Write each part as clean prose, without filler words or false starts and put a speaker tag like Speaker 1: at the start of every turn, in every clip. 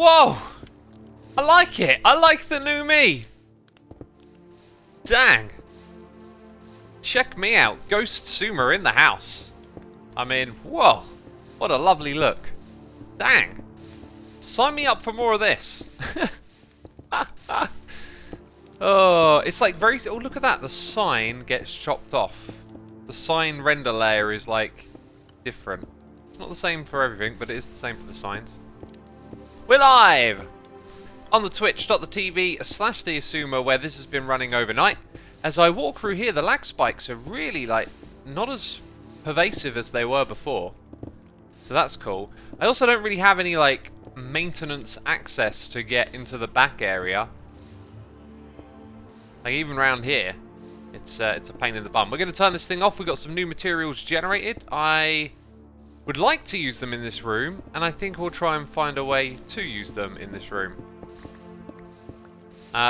Speaker 1: Whoa! I like it. I like the new me. Dang. Check me out. Xisuma in the house. I mean, whoa. What a lovely look. Dang. Sign me up for more of this. Oh, it's like very... Oh, look at that. The sign gets chopped off. The sign render layer is like different. It's not the same for everything, but it is the same for the signs. We're live on the twitch.tv/Xisuma, where this has been running overnight. As I walk through here, the lag spikes are really like not as pervasive as they were before. So that's cool. I also don't really have any like maintenance access to get into the back area. Like even around here, it's a pain in the bum. We're going to turn this thing off. We've got some new materials generated. I would like to use them in this room, and I think we'll try and find a way to use them in this room.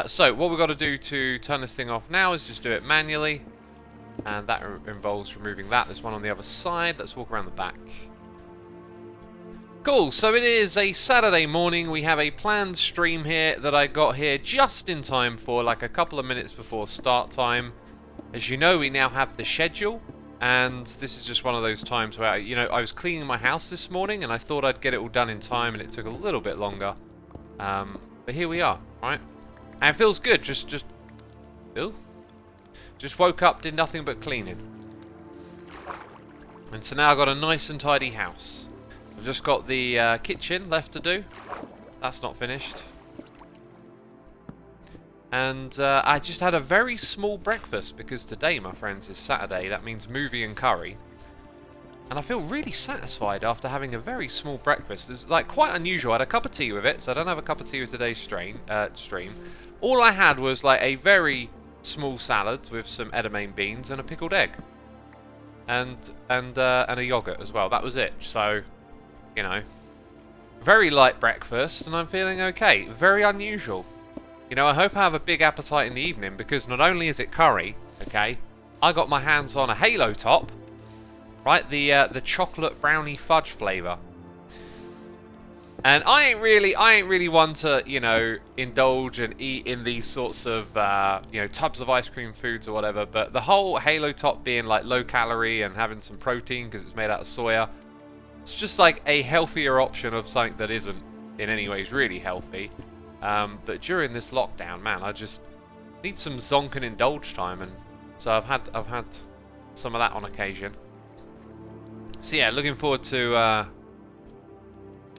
Speaker 1: So what we've got to do to turn this thing off now is just do it manually, and that involves removing that. There's one on the other side. Let's walk around the back. Cool, so it is a Saturday morning. We have a planned stream here that I got here just in time for, like a couple of minutes before start time. As you know, we now have the schedule, and this is just one of those times where, you know, I was cleaning my house this morning and I thought I'd get it all done in time, and it took a little bit longer. But here we are, right? And it feels good, just woke up, did nothing but cleaning. And so now I've got a nice and tidy house. I've just got the kitchen left to do. That's not finished. And I just had a very small breakfast because today, my friends, is Saturday. That means movie and curry. And I feel really satisfied after having a very small breakfast. It's like quite unusual. I had a cup of tea with it, so I don't have a cup of tea with today's stream. All I had was like a very small salad with some edamame beans and a pickled egg. And a yogurt as well. That was it. So, you know, very light breakfast, and I'm feeling okay. Very unusual. You know, I hope I have a big appetite in the evening, because not only is it curry, okay, I got my hands on a Halo top, right? The chocolate brownie fudge flavour. And I ain't really one to, you know, indulge and eat in these sorts of, you know, tubs of ice cream foods or whatever. But the whole Halo top being like low calorie and having some protein because it's made out of soya, it's just like a healthier option of something that isn't in any ways really healthy. But during this lockdown, man, I just need some zonk and indulge time, and so I've had some of that on occasion. So yeah, looking forward to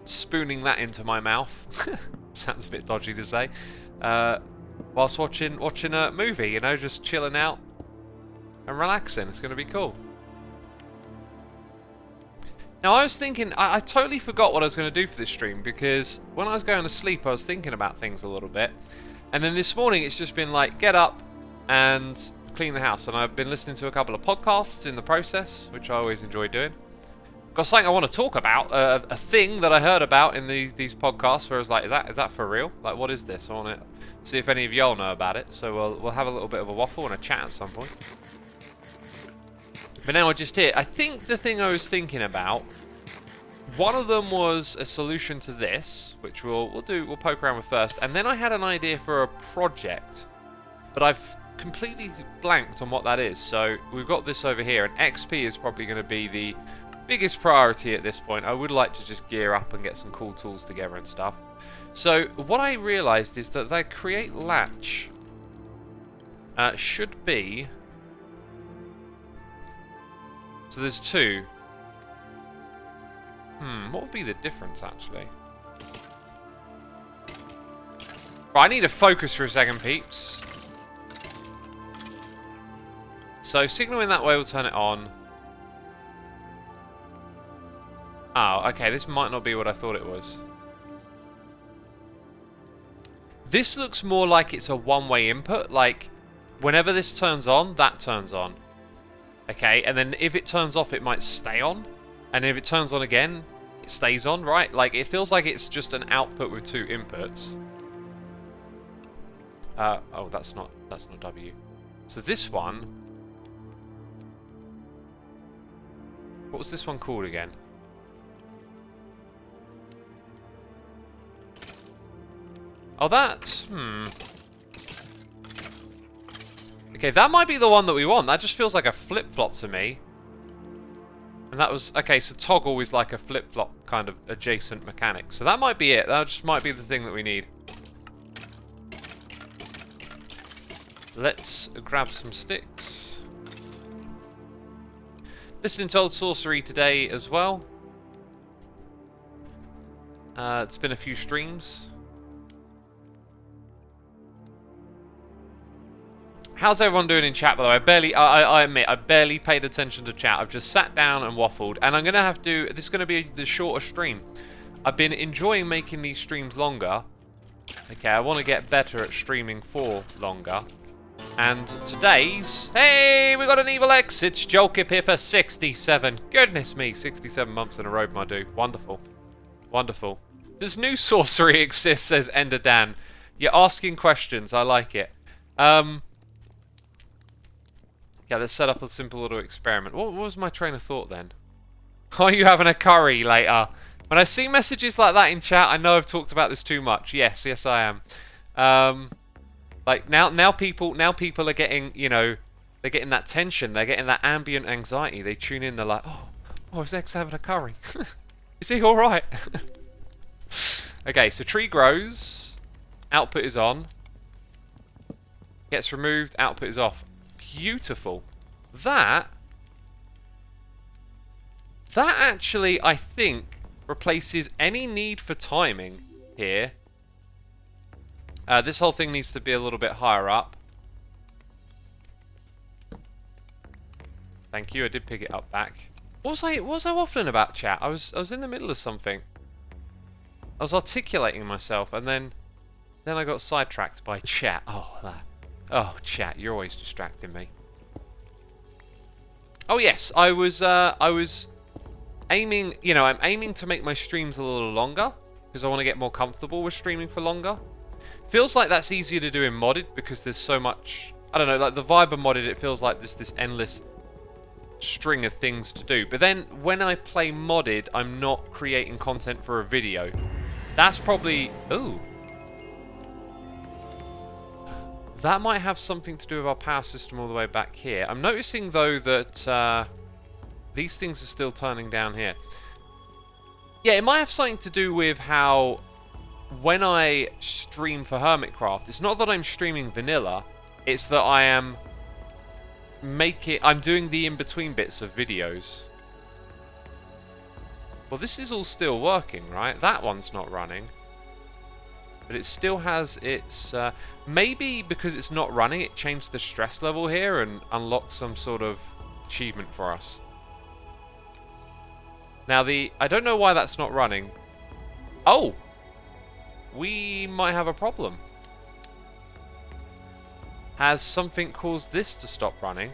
Speaker 1: spooning that into my mouth. Sounds a bit dodgy to say. Whilst watching a movie, you know, just chilling out and relaxing. It's going to be cool. Now, I was thinking, I totally forgot what I was going to do for this stream, because when I was going to sleep, I was thinking about things a little bit. And then this morning, it's just been like, get up and clean the house. And I've been listening to a couple of podcasts in the process, which I always enjoy doing. I've got something I want to talk about, a thing that I heard about in these podcasts, where I was like, is that for real? Like, what is this? I want to see if any of y'all know about it. So we'll have a little bit of a waffle and a chat at some point. But now we're just here. I think the thing I was thinking about, one of them was a solution to this, which we'll poke around with first, and then I had an idea for a project, but I've completely blanked on what that is. So we've got this over here, and XP is probably going to be the biggest priority at this point. I would like to just gear up and get some cool tools together and stuff. So what I realised is that the create latch should be... So there's two. What would be the difference, actually? Right, I need to focus for a second, peeps. So signaling that way will turn it on. Oh, okay, this might not be what I thought it was. This looks more like it's a one-way input, like whenever this turns on, that turns on. Okay, and then if it turns off, it might stay on. And if it turns on again, it stays on, right? Like, it feels like it's just an output with two inputs. Oh, that's not W. So this one... What was this one called again? Oh, that's... Okay, that might be the one that we want. That just feels like a flip-flop to me. And that was... Okay, so toggle is like a flip-flop kind of adjacent mechanic. So that might be it. That just might be the thing that we need. Let's grab some sticks. Listening to Old Sorcery today as well. It's been a few streams. How's everyone doing in chat, by the way? I admit, I barely paid attention to chat. I've just sat down and waffled. And I'm going to have to... This is going to be the shorter stream. I've been enjoying making these streams longer. Okay, I want to get better at streaming for longer. And today's... Hey, we got an Evil X. It's Jolkip here for 67. Goodness me, 67 months in a row, my dude. Wonderful. Wonderful. Does new sorcery exist, says Ender Dan. You're asking questions. I like it. Yeah, let's set up a simple little experiment. What was my train of thought then? Are you having a curry later? When I see messages like that in chat, I know I've talked about this too much. Yes, yes I am. Like now people are getting, you know, they're getting that tension, they're getting that ambient anxiety. They tune in, they're like, oh, is X having a curry? Is he all right? Okay, so tree grows, output is on, gets removed, output is off. Beautiful. That actually, I think, replaces any need for timing here. This whole thing needs to be a little bit higher up. Thank you, I did pick it up back. What was I waffling about, chat? I was in the middle of something. I was articulating myself, and then I got sidetracked by chat. Oh, chat, you're always distracting me. Oh yes, I was aiming, you know, I'm aiming to make my streams a little longer because I want to get more comfortable with streaming for longer. Feels like that's easier to do in modded because there's so much, I don't know, like the vibe of modded, it feels like there's this endless string of things to do. But then when I play modded, I'm not creating content for a video. That's probably, ooh. That might have something to do with our power system all the way back here. I'm noticing, though, that these things are still turning down here. Yeah, it might have something to do with how when I stream for Hermitcraft, it's not that I'm streaming vanilla, it's that I am I'm doing the in-between bits of videos. Well, this is all still working, right? That one's not running. But it still has its... maybe because it's not running, it changed the stress level here and unlocked some sort of achievement for us. Now, I don't know why that's not running. Oh! We might have a problem. Has something caused this to stop running?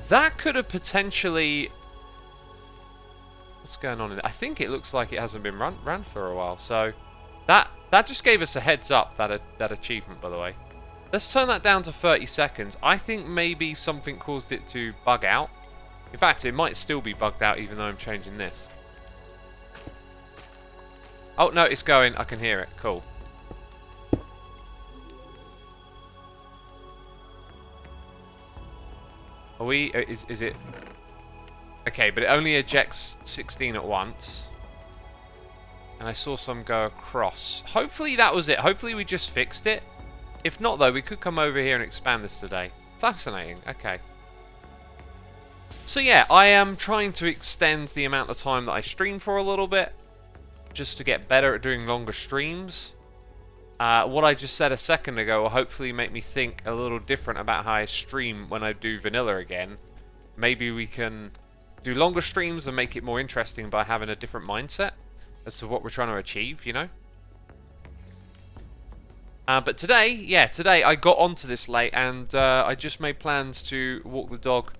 Speaker 1: That could have potentially... What's going on in it? I think it looks like it hasn't been ran for a while. So that just gave us a heads up, that achievement, by the way. Let's turn that down to 30 seconds. I think maybe something caused it to bug out. In fact, it might still be bugged out even though I'm changing this. Oh, no, it's going. I can hear it. Cool. Are we... Is it... Okay, but it only ejects 16 at once. And I saw some go across. Hopefully that was it. Hopefully we just fixed it. If not, though, we could come over here and expand this today. Fascinating. Okay. So yeah, I am trying to extend the amount of time that I stream for a little bit. Just to get better at doing longer streams. What I just said a second ago will hopefully make me think a little different about how I stream when I do vanilla again. Maybe we can do longer streams and make it more interesting by having a different mindset as to what we're trying to achieve, you know? But today, yeah, today I got onto this late and I just made plans to walk the dog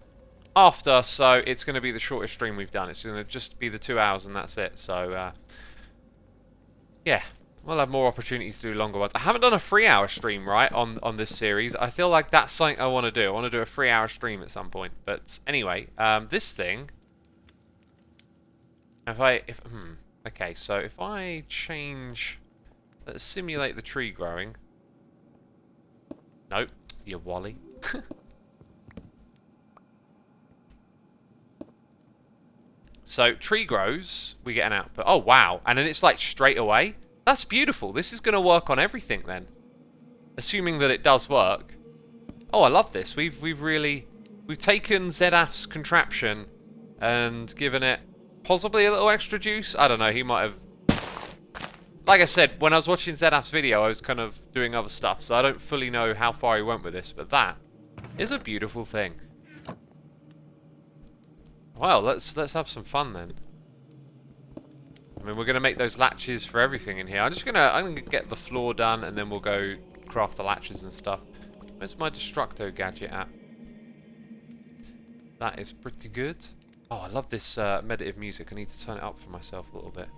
Speaker 1: after, so it's going to be the shortest stream we've done. It's going to just be the 2 hours and that's it, so yeah, we'll have more opportunities to do longer ones. I haven't done a 3-hour stream, right, on this series. I feel like that's something I want to do. I want to do a 3-hour stream at some point. But anyway, this thing, if Okay, so if I change... Let's simulate the tree growing. Nope, you wally. So, tree grows, we get an output. Oh, wow. And then it's like straight away. That's beautiful. This is going to work on everything then. Assuming that it does work. Oh, I love this. We've taken ZAF's contraption and given it possibly a little extra juice. I don't know, he might have... Like I said, when I was watching ZAF's video, I was kind of doing other stuff, so I don't fully know how far he went with this, but that is a beautiful thing. Well, let's have some fun then. I mean, we're gonna make those latches for everything in here. I'm gonna get the floor done, and then we'll go craft the latches and stuff. Where's my Destructo gadget at? That is pretty good. Oh, I love this meditative music. I need to turn it up for myself a little bit.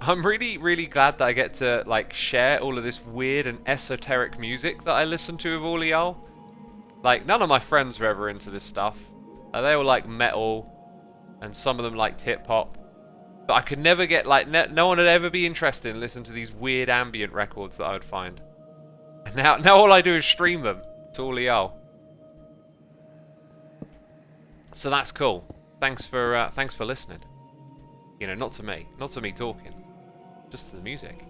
Speaker 1: I'm really, really glad that I get to like share all of this weird and esoteric music that I listen to with all of y'all. Like, none of my friends were ever into this stuff. They all like metal, and some of them liked hip-hop. But I could never get, like, no one would ever be interested in listening to these weird ambient records that I would find. And now all I do is stream them to all of y'all. So that's cool. Thanks for listening. You know, not to me talking, just to the music.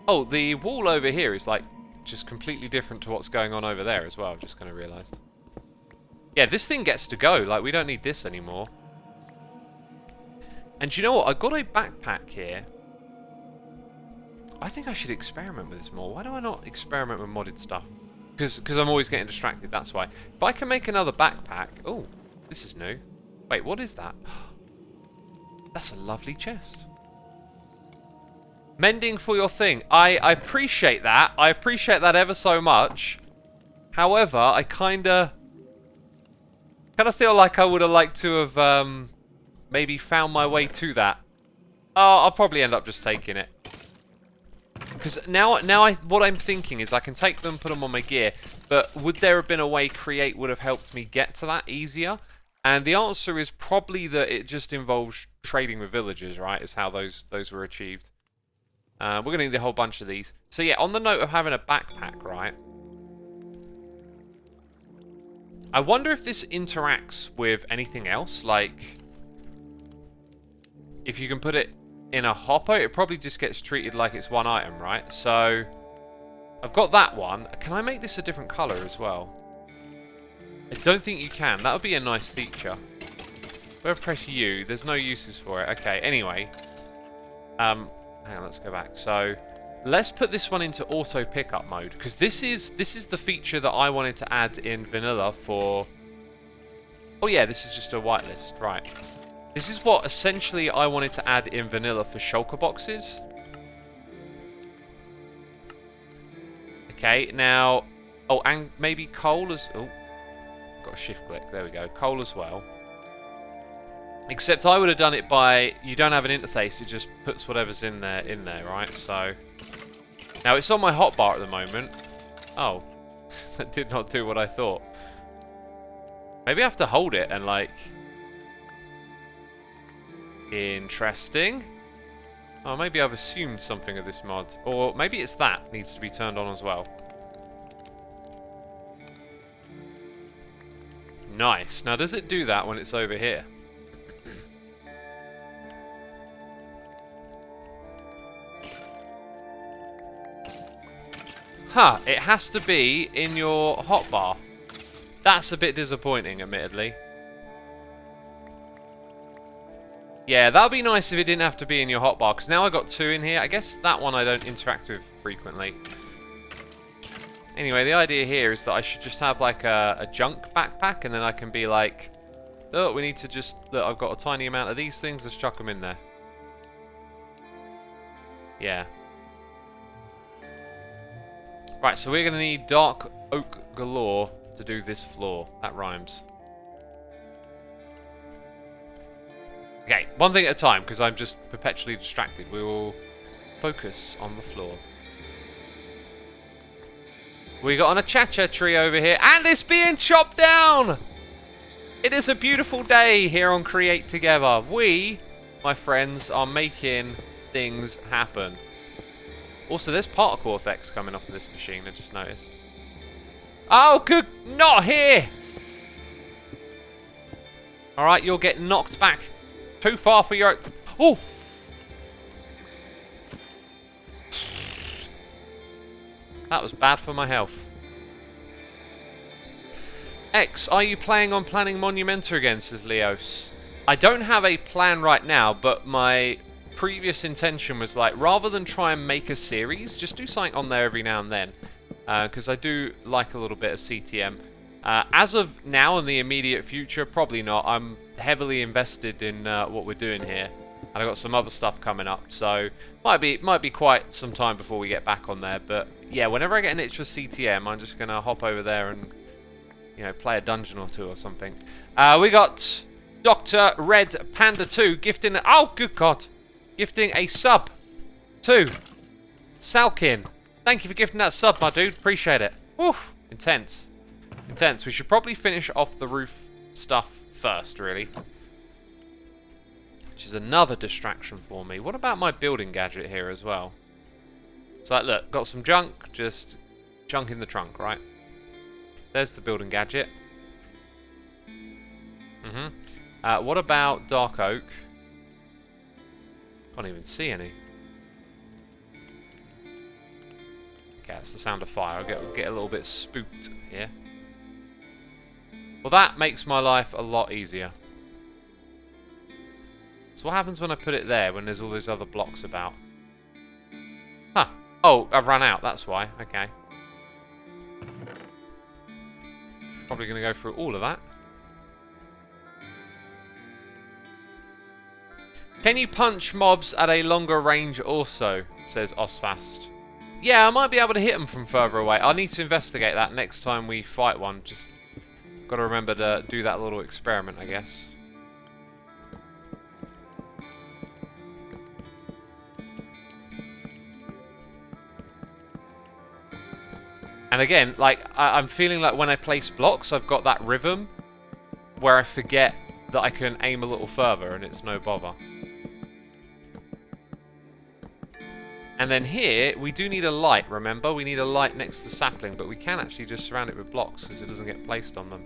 Speaker 1: Oh, the wall over here is like just completely different to what's going on over there as well. I've just kind of realised. Yeah, this thing gets to go. Like, we don't need this anymore. And you know what? I got a backpack here. I think I should experiment with this more. Why do I not experiment with modded stuff? Because I'm always getting distracted, that's why. If I can make another backpack... Oh, this is new. Wait, what is that? That's a lovely chest. Mending for your thing. I appreciate that. I appreciate that ever so much. However, I kind of feel like I would have liked to have maybe found my way to that. Oh, I'll probably end up just taking it. Because now what I'm thinking is I can take them, put them on my gear, but would there have been a way Create would have helped me get to that easier? And the answer is probably that it just involves trading with villagers, right? Is how those were achieved. We're going to need a whole bunch of these. So yeah, on the note of having a backpack, right? I wonder if this interacts with anything else. Like, if you can put it in a hopper, it probably just gets treated like it's one item, right? So, I've got that one. Can I make this a different colour as well? I don't think you can. That would be a nice feature. If I press U, there's no uses for it. Okay, anyway. Hang on, let's go back. So, let's put this one into auto pickup mode, because this is the feature that I wanted to add in vanilla for... Oh yeah, this is just a whitelist, right. This is what essentially I wanted to add in vanilla for shulker boxes. Okay, now... Oh, and maybe coal as... Oh, got a shift click. There we go. Coal as well. Except I would have done it by... You don't have an interface, it just puts whatever's in there, right? So... Now, it's on my hotbar at the moment. Oh. That did not do what I thought. Maybe I have to hold it and, like... Interesting. Oh, maybe I've assumed something of this mod. Or maybe it's that needs to be turned on as well. Nice. Now, does it do that when it's over here? Huh, it has to be in your hotbar. That's a bit disappointing, admittedly. Yeah, that would be nice if it didn't have to be in your hotbar, because now I got two in here. I guess that one I don't interact with frequently. Anyway, the idea here is that I should just have like a junk backpack, and then I can be like, oh, we need to just, look, I've got a tiny amount of these things, let's chuck them in there. Yeah. Right, so we're going to need dark oak galore to do this floor. That rhymes. Okay, one thing at a time, because I'm just perpetually distracted. We will focus on the floor. We got an achacha tree over here, and it's being chopped down! It is a beautiful day here on Create Together. We, my friends, are making things happen. Also, there's particle effects coming off of this machine, I just noticed. Oh, good, not here! Alright, you'll get knocked back too far for your... Oh! That was bad for my health. X, are you planning on planning Monumenta again, says Leos. I don't have a plan right now, but my previous intention was like, rather than try and make a series, just do something on there every now and then. Because I do like a little bit of CTM. As of now, in the immediate future, probably not. I'm heavily invested in what we're doing here. And I've got some other stuff coming up, so might be quite some time before we get back on there. But yeah, whenever I get an itch for CTM, I'm just gonna hop over there and, you know, play a dungeon or two or something. We got Dr. Red Panda 2 gifting. Oh, good God, gifting a sub to Salkin. Thank you for gifting that sub, my dude. Appreciate it. Woo, intense, intense. We should probably finish off the roof stuff first, really. Which is another distraction for me. What about my building gadget here as well? So, like, look, got some junk, just junk in the trunk, right? There's the building gadget. What about dark oak? Can't even see any. Okay, that's the sound of fire. I'll get a little bit spooked here. Well, that makes my life a lot easier. So what happens when I put it there, when there's all those other blocks about? Huh. Oh, I've run out, that's why. Okay. Probably going to go through all of that. Can you punch mobs at a longer range also, says Osfast. Yeah, I might be able to hit them from further away. I'll need to investigate that next time we fight one. Just got to remember to do that little experiment, I guess. And again, like, I'm feeling like when I place blocks, I've got that rhythm where I forget that I can aim a little further and it's no bother. And then here, we do need a light, remember? We need a light next to the sapling, but we can actually just surround it with blocks because it doesn't get placed on them.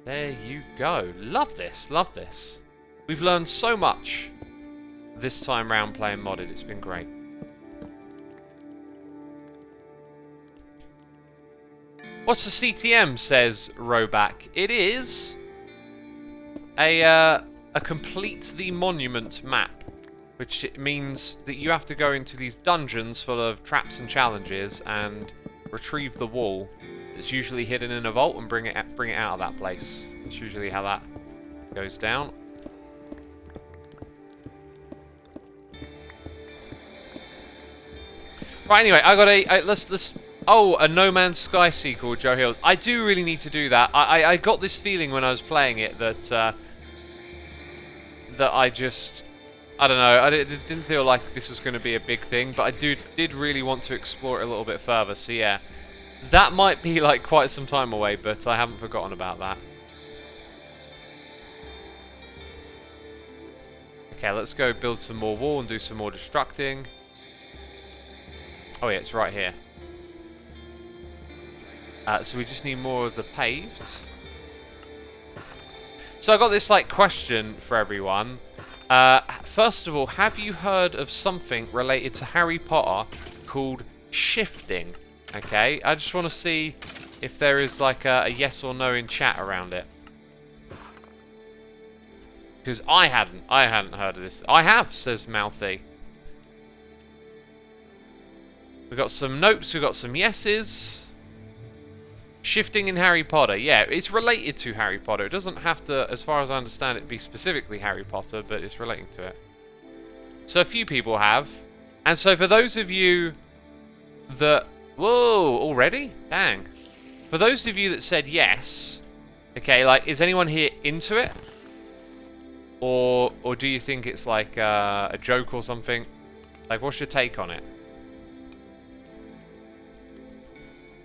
Speaker 1: There you go. Love this, love this. We've learned so much this time round playing modded. It's been great. What's the CTM, says Roback. It is a complete the monument map, which means that you have to go into these dungeons full of traps and challenges and retrieve the wall that's usually hidden in a vault and bring it out of that place. That's usually how that goes down. Right, anyway, I got let's oh, a No Man's Sky sequel, Joe Hills. I do really need to do that. I got this feeling when I was playing it that that I don't know, I didn't feel like this was going to be a big thing, but I did really want to explore it a little bit further. So yeah, that might be like quite some time away, but I haven't forgotten about that. Okay, let's go build some more wall and do some more destructing. Oh yeah, it's right here. So we just need more of the paved. So I got this like question for everyone. First of all, have you heard of something related to Harry Potter called shifting? Okay, I just want to see if there is like a yes or no in chat around it. Because I hadn't heard of this. I have, says Mouthy. We got some notes, we got some yeses. Shifting in Harry Potter. Yeah, it's related to Harry Potter. It doesn't have to, as far as I understand it, be specifically Harry Potter, but it's relating to it. So a few people have. And so for those of you that... Whoa, already? Dang. For those of you that said yes, okay, like, is anyone here into it? Or do you think it's like a joke or something? Like, what's your take on it?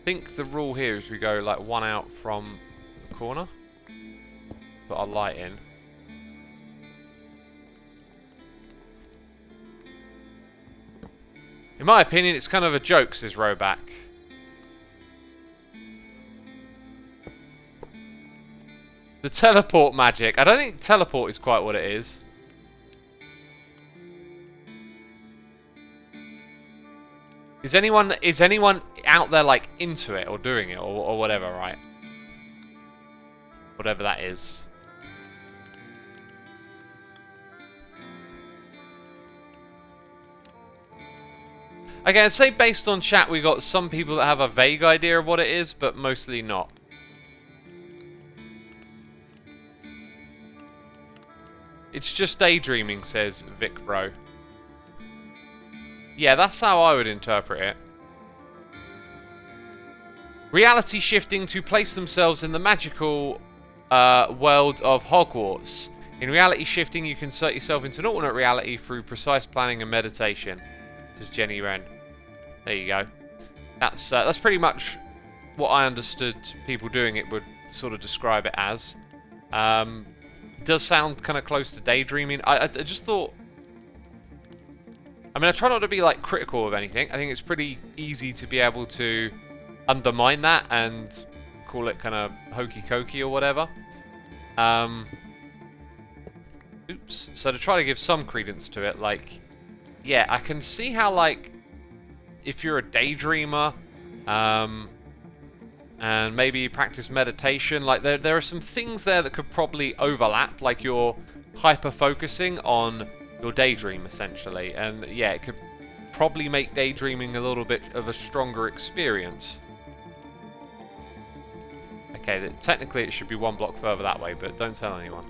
Speaker 1: I think the rule here is we go like one out from the corner. Put our light in. In my opinion, it's kind of a joke, says Roback. The teleport magic. I don't think teleport is quite what it is. Is anyone out there like into it or doing it or whatever, right? Whatever that is. Okay, I'd say based on chat we got some people that have a vague idea of what it is, but mostly not. It's just daydreaming, says Vic Bro. Yeah, that's how I would interpret it. Reality shifting to place themselves in the magical world of Hogwarts. In reality shifting, you can insert yourself into an alternate reality through precise planning and meditation. Says Jenny Wren. There you go. That's pretty much what I understood people doing it would sort of describe it as. It does sound kind of close to daydreaming. I just thought... I mean, I try not to be, like, critical of anything. I think it's pretty easy to be able to undermine that and call it kind of hokey-cokey or whatever. Oops. So to try to give some credence to it, like... Yeah, I can see how, like... If you're a daydreamer... and maybe you practice meditation, like there are some things there that could probably overlap, like you're hyper-focusing on your daydream, essentially. And yeah, it could probably make daydreaming a little bit of a stronger experience. Okay, technically it should be one block further that way, but don't tell anyone.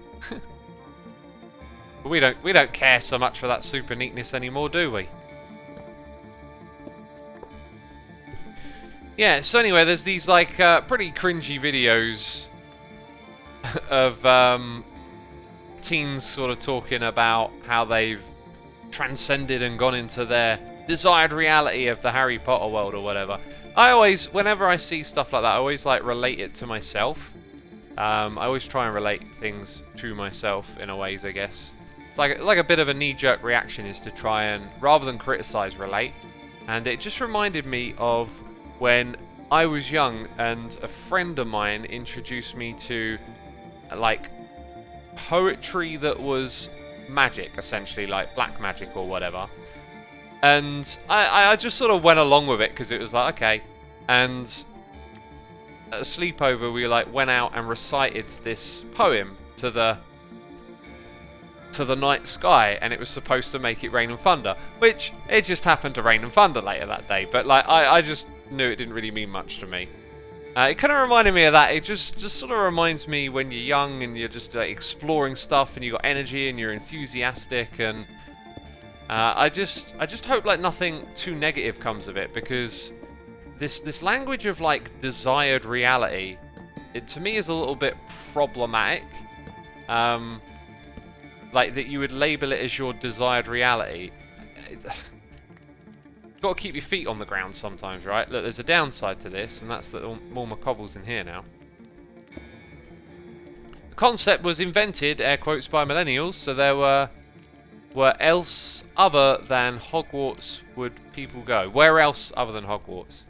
Speaker 1: But we don't care so much for that super neatness anymore, do we? Yeah, so anyway, there's these like pretty cringy videos of teens sort of talking about how they've transcended and gone into their desired reality of the Harry Potter world or whatever. I always, whenever I see stuff like that, I always like relate it to myself. I always try and relate things to myself in a ways, I guess. It's like a bit of a knee-jerk reaction is to try and, rather than criticize, relate. And it just reminded me of when I was young and a friend of mine introduced me to like poetry that was magic, essentially, like black magic or whatever. And I just sort of went along with it because it was like, okay. And at a sleepover, we like went out and recited this poem to the night sky, and it was supposed to make it rain and thunder, which it just happened to rain and thunder later that day. But like I just knew it didn't really mean much to me. It kind of reminded me of that. It just sort of reminds me when you're young and you're just exploring stuff and you got energy and you're enthusiastic, and I just hope like nothing too negative comes of it, because this language of like desired reality, it to me is a little bit problematic. Like that you would label it as your desired reality. Got to keep your feet on the ground sometimes, right? Look, there's a downside to this, and that's that all my cobbles in here now. The concept was invented, air quotes, by millennials, so there were where else other than Hogwarts would people go? Where else other than Hogwarts?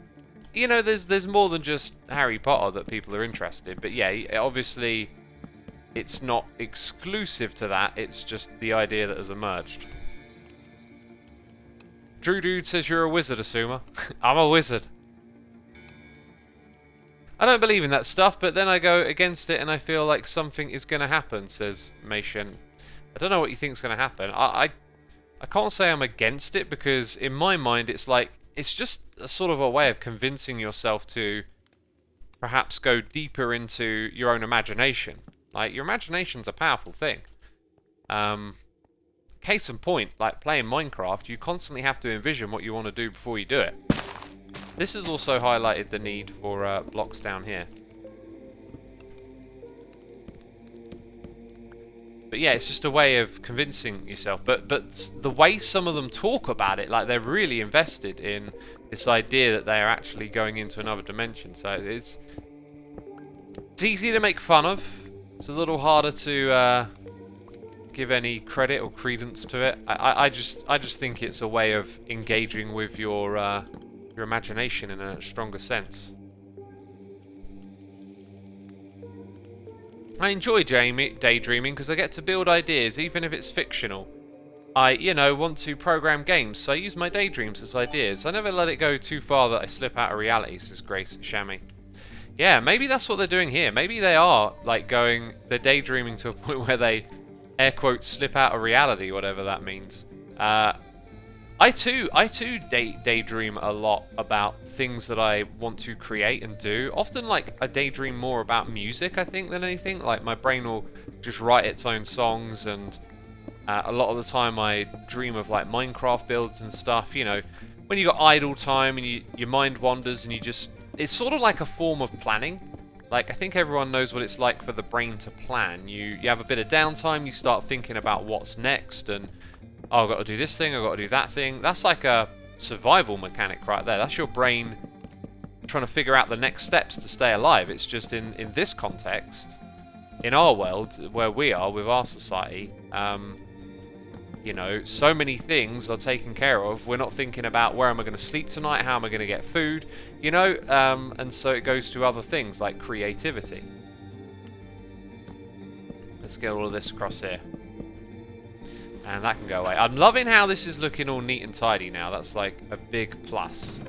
Speaker 1: You know, there's more than just Harry Potter that people are interested in, but yeah, obviously it's not exclusive to that, it's just the idea that has emerged. Drew Dude says you're a wizard, Xisuma. I'm a wizard. I don't believe in that stuff, but then I go against it and I feel like something is going to happen, says Mation. I don't know what you think is going to happen. I can't say I'm against it, because in my mind it's like, it's just a sort of a way of convincing yourself to perhaps go deeper into your own imagination. Like, your imagination's a powerful thing. Case in point, like playing Minecraft, you constantly have to envision what you want to do before you do it. This has also highlighted the need for blocks down here. But yeah, it's just a way of convincing yourself. But the way some of them talk about it, like they're really invested in this idea that they are actually going into another dimension. So it's easy to make fun of. It's a little harder to give any credit or credence to it. I just think it's a way of engaging with your imagination in a stronger sense. I enjoy daydreaming because I get to build ideas, even if it's fictional. I, want to program games, so I use my daydreams as ideas. I never let it go too far that I slip out of reality, says Grace Shammy. Yeah, maybe that's what they're doing here. Maybe they are, like, they're daydreaming to a point where they, air quotes, slip out of reality, whatever that means. I too daydream a lot about things that I want to create and do. Often, like, I daydream more about music, I think, than anything. Like, my brain will just write its own songs, and a lot of the time I dream of, like, Minecraft builds and stuff. You know, when you got idle time and your mind wanders and you just... It's sort of like a form of planning. Like, I think everyone knows what it's like for the brain to plan. You have a bit of downtime, you start thinking about what's next, and... Oh, I've got to do this thing, I've got to do that thing. That's like a survival mechanic right there. That's your brain trying to figure out the next steps to stay alive. It's just in this context, in our world, where we are, with our society, so many things are taken care of. We're not thinking about where am I going to sleep tonight, how am I going to get food, and so it goes to other things like creativity. Let's get all of this across here. And that can go away. I'm loving how this is looking all neat and tidy now. That's like a big plus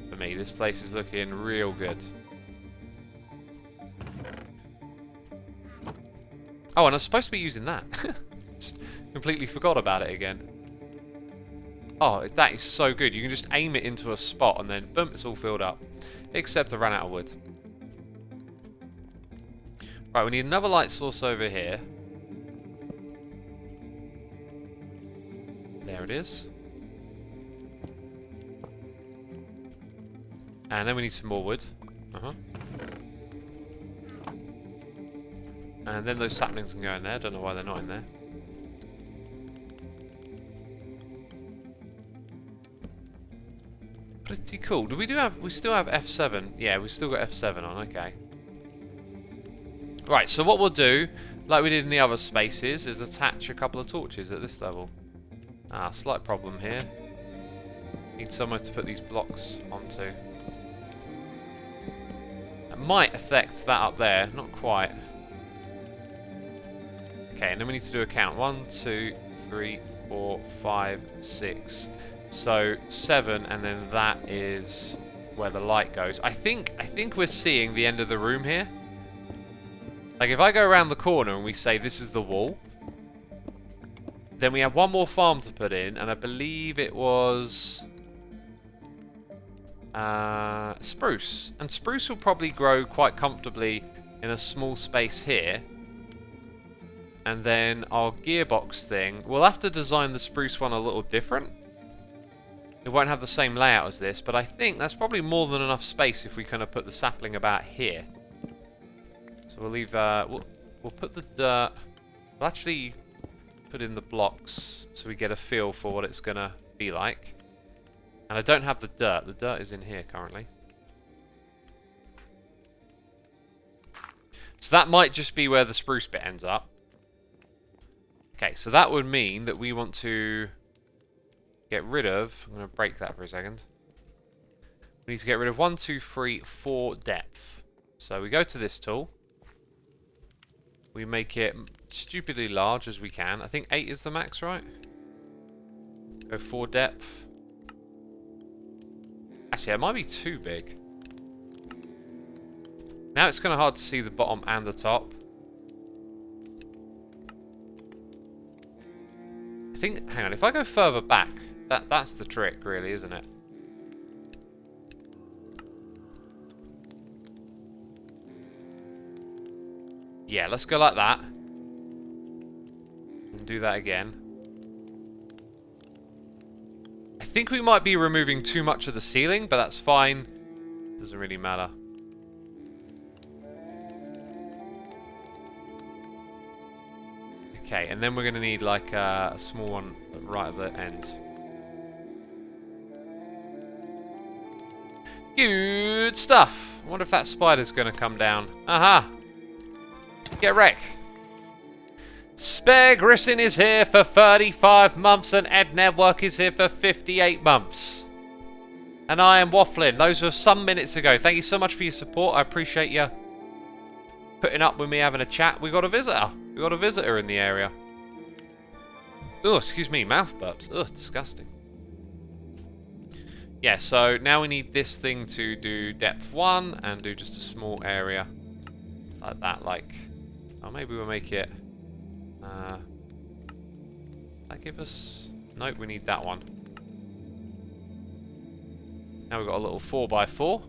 Speaker 1: for me. This place is looking real good. Oh, and I was supposed to be using that. Just completely forgot about it again. Oh, that is so good. You can just aim it into a spot and then boom, it's all filled up. Except I ran out of wood. Right, we need another light source over here. There it is. And then we need some more wood. And then those saplings can go in there. Don't know why they're not in there. Pretty cool. We still have F7? Yeah, we still got F7 on, okay. Right, so what we'll do, like we did in the other spaces, is attach a couple of torches at this level. Slight problem here. Need somewhere to put these blocks onto. That might affect that up there, not quite. Okay, and then we need to do a count. 1, 2, 3, 4, 5, 6. So 7, and then that is where the light goes. I think we're seeing the end of the room here. Like if I go around the corner and we say this is the wall. Then we have one more farm to put in, and I believe it was spruce. And spruce will probably grow quite comfortably in a small space here. And then our gearbox thing, we'll have to design the spruce one a little different. It won't have the same layout as this, but I think that's probably more than enough space if we kind of put the sapling about here. So we'll leave, we'll put the dirt, we'll actually put in the blocks so we get a feel for what it's gonna be like. And I don't have the dirt is in here currently. So that might just be where the spruce bit ends up. Okay, so that would mean that we want to get rid of, I'm gonna break that for a second. We need to get rid of 1, 2, 3, 4 depth. So we go to this tool. We make it stupidly large as we can. I think 8 is the max, right? Go 4 depth. Actually, it might be too big. Now it's kind of hard to see the bottom and the top. I think, hang on, if I go further back, that's the trick, really, isn't it? Yeah, let's go like that. And do that again. I think we might be removing too much of the ceiling, but that's fine. Doesn't really matter. Okay, and then we're going to need like a small one right at the end. Good stuff. I wonder if that spider's going to come down. Aha! Get wreck. Spare Grissin is here for 35 months and Ed Network is here for 58 months. And I am waffling. Those were some minutes ago. Thank you so much for your support. I appreciate you putting up with me having a chat. We got a visitor. We got a visitor in the area. Oh, excuse me. Mouth burps. Ugh, disgusting. Yeah, so now we need this thing to do depth 1 and do just a small area like that. Like, oh, maybe we'll make it. That give us? Nope, we need that one. Now we've got a little 4x4.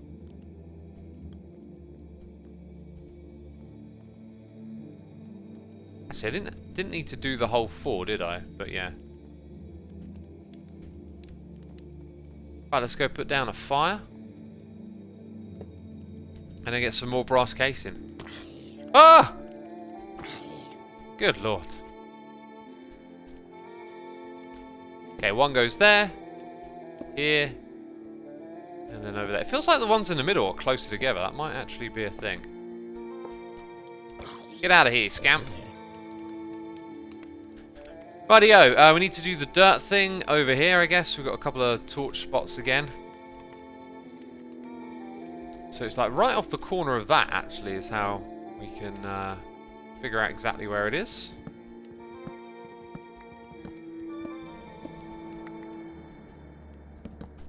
Speaker 1: Actually, I didn't need to do the whole 4, did I? But yeah. Right, let's go put down a fire. And then get some more brass casing. Ah! Good lord. Okay, one goes there. Here. And then over there. It feels like the ones in the middle are closer together. That might actually be a thing. Get out of here, scamp. Rightio, we need to do the dirt thing over here, I guess. We've got a couple of torch spots again. So it's like right off the corner of that, actually, is how we can figure out exactly where it is.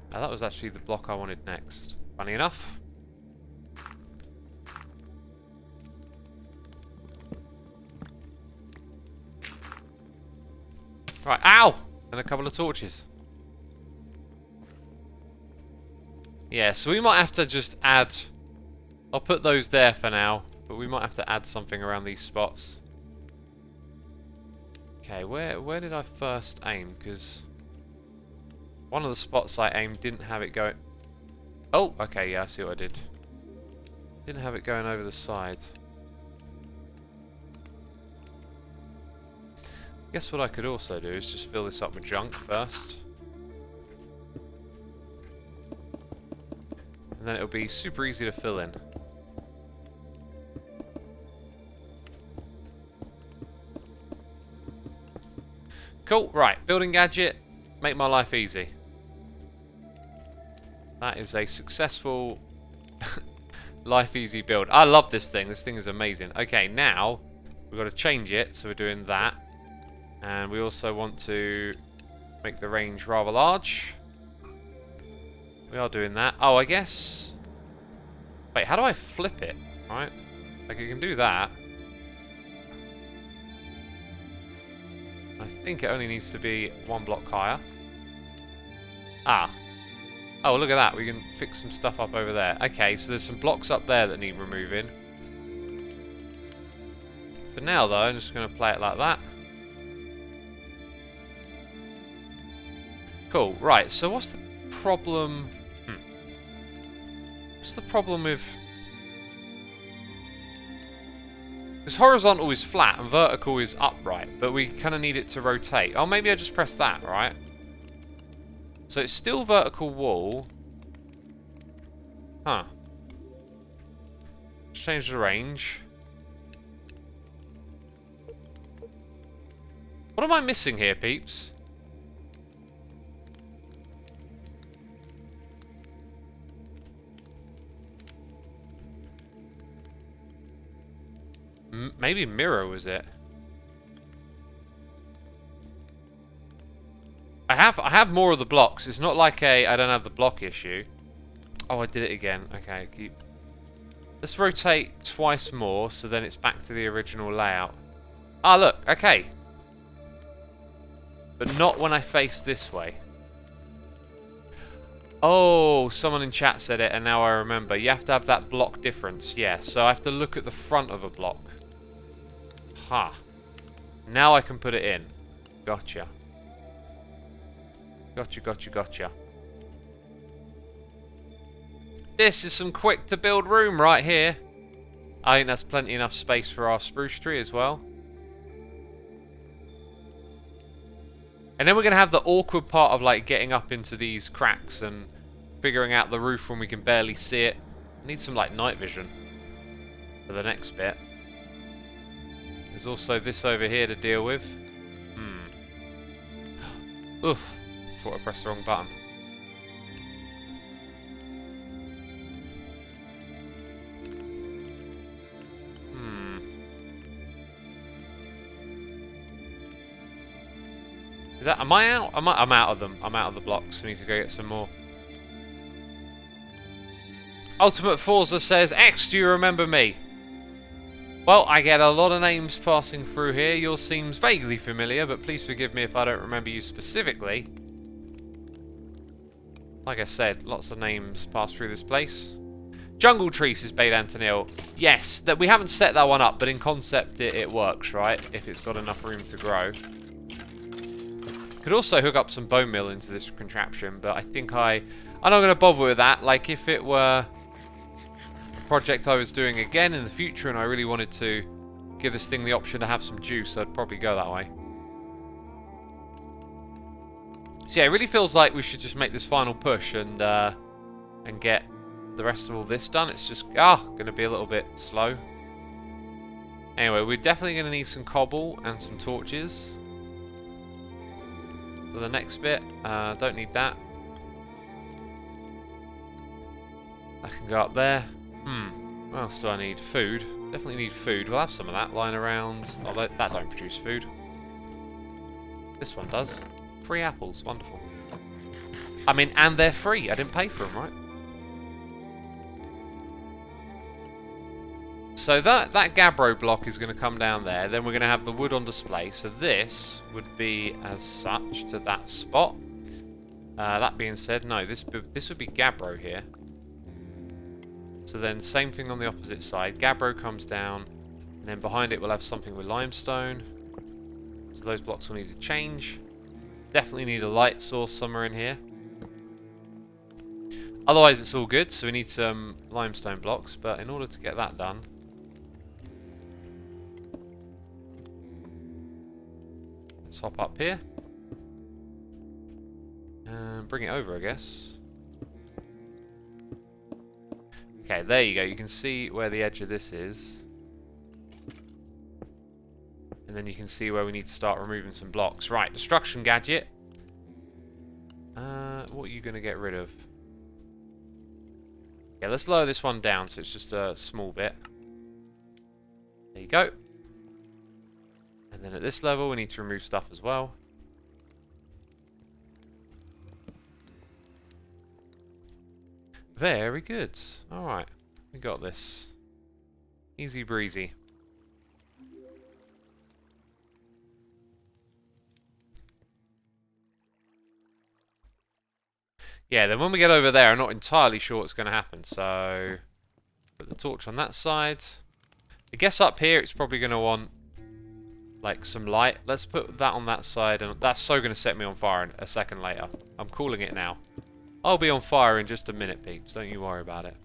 Speaker 1: That was actually the block I wanted next. Funny enough. Right, ow! And a couple of torches. Yeah, so we might have to just add... I'll put those there for now, but we might have to add something around these spots. Okay, where did I first aim? Because one of the spots I aimed didn't have it going... Oh, okay, yeah, I see what I did. Didn't have it going over the side. Guess what I could also do is just fill this up with junk first. And then it'll be super easy to fill in. Cool, right, building gadget, make my life easy. That is a successful life easy build. I love this thing is amazing. Okay, now we've got to change it, so we're doing that. And we also want to make the range rather large. We are doing that. Oh, I guess... Wait, how do I flip it? Right? Like, you can do that. I think it only needs to be one block higher. Ah. Oh, look at that. We can fix some stuff up over there. Okay, so there's some blocks up there that need removing. For now, though, I'm just going to play it like that. Cool. Right, so what's the problem... What's the problem with... Because horizontal is flat and vertical is upright, but we kind of need it to rotate. Oh, maybe I just press that, right? So it's still vertical wall. Huh. Let's change the range. What am I missing here, peeps? Maybe mirror was it? I have more of the blocks. It's not like I don't have the block issue. Oh, I did it again. Okay, let's rotate twice more, so then it's back to the original layout. Ah, look. Okay. But not when I face this way. Oh, someone in chat said it, and now I remember. You have to have that block difference. Yeah, so I have to look at the front of a block. Ha. Now I can put it in. Gotcha. Gotcha. This is some quick to build room right here. I think that's plenty enough space for our spruce tree as well. And then we're going to have the awkward part of like getting up into these cracks and figuring out the roof when we can barely see it. I need some like night vision for the next bit. There's also this over here to deal with. Oof. Thought I pressed the wrong button. Is that, am I out? I'm out of them. I'm out of the blocks. I need to go get some more. Ultimate Forza says, X, do you remember me? Well, I get a lot of names passing through here. Yours seems vaguely familiar, but please forgive me if I don't remember you specifically. Like I said, lots of names pass through this place. Jungle Tree, says Bade Antonil. Yes, that we haven't set that one up, but in concept it works, right? If it's got enough room to grow. Could also hook up some bone meal into this contraption, but I think I'm not going to bother with that. Like, if it were a project I was doing again in the future and I really wanted to give this thing the option to have some juice, I'd probably go that way. So yeah, it really feels like we should just make this final push and get the rest of all this done. It's just going to be a little bit slow. Anyway, we're definitely going to need some cobble and some torches for the next bit. Don't need that. I can go up there. What else do I need? Food. Definitely need food. We'll have some of that lying around. Although that don't produce food. This one does. 3 apples. Wonderful. I mean, and they're free. I didn't pay for them, right? So that gabbro block is going to come down there. Then we're going to have the wood on display. So this would be as such to that spot. That being said, no, this would be gabbro here. So then same thing on the opposite side. Gabbro comes down, and then behind it we'll have something with limestone. So those blocks will need to change. Definitely need a light source somewhere in here. Otherwise it's all good, so we need some limestone blocks, but in order to get that done, let's hop up here. And bring it over, I guess. Okay, there you go. You can see where the edge of this is. And then you can see where we need to start removing some blocks. Right, destruction gadget. What are you going to get rid of? Yeah, let's lower this one down so it's just a small bit. There you go. And then at this level we need to remove stuff as well. Very good. Alright, we got this. Easy breezy. Yeah, then when we get over there, I'm not entirely sure what's going to happen. So, put the torch on that side. I guess up here it's probably going to want, like, some light. Let's put that on that side, and that's so going to set me on fire a second later. I'm calling it now. I'll be on fire in just a minute, peeps. Don't you worry about it.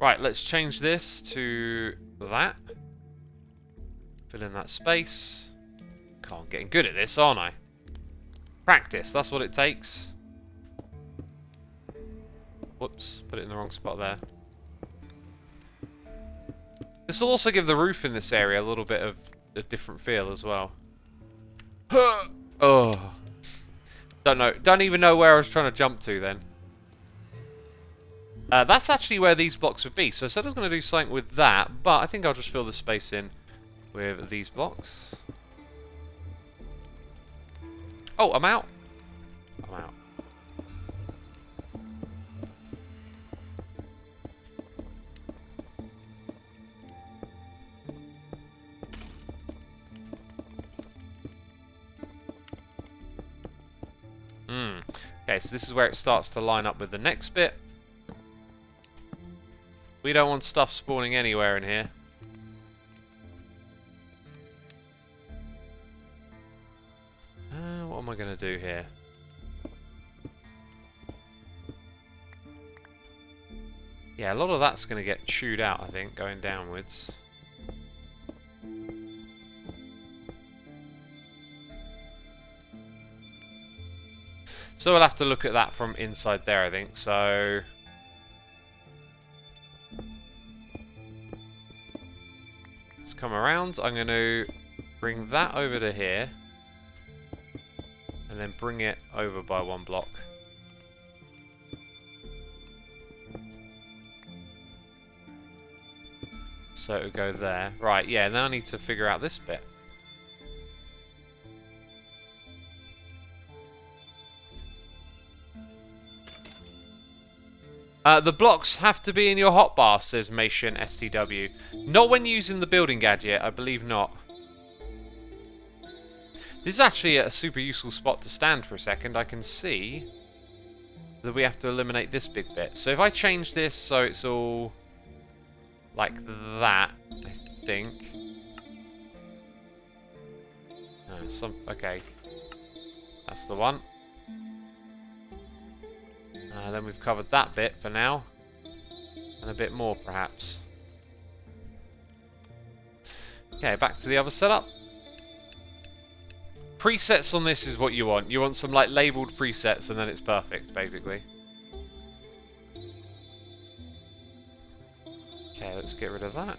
Speaker 1: Right, let's change this to that. Fill in that space. God, I'm getting good at this, aren't I? Practice, that's what it takes. Whoops, put it in the wrong spot there. This will also give the roof in this area a little bit of a different feel as well. Oh. Don't even know where I was trying to jump to then. That's actually where these blocks would be. So I said I was going to do something with that, but I think I'll just fill the space in with these blocks. Oh, I'm out. I'm out. Okay, so this is where it starts to line up with the next bit. We don't want stuff spawning anywhere in here. What am I going to do here? Yeah, a lot of that's going to get chewed out, I think, going downwards. So we'll have to look at that from inside there, I think. So let's come around. I'm going to bring that over to here. And then bring it over by 1 block. So it'll go there. Right, yeah, now I need to figure out this bit. The blocks have to be in your hotbar, says Mation STW. Not when using the building gadget, I believe not. This is actually a super useful spot to stand for a second. I can see that we have to eliminate this big bit. So if I change this so it's all like that, I think. Okay, that's the one. Then we've covered that bit for now. And a bit more, perhaps. Okay, back to the other setup. Presets on this is what you want. You want some, like, labelled presets, and then it's perfect, basically. Okay, let's get rid of that.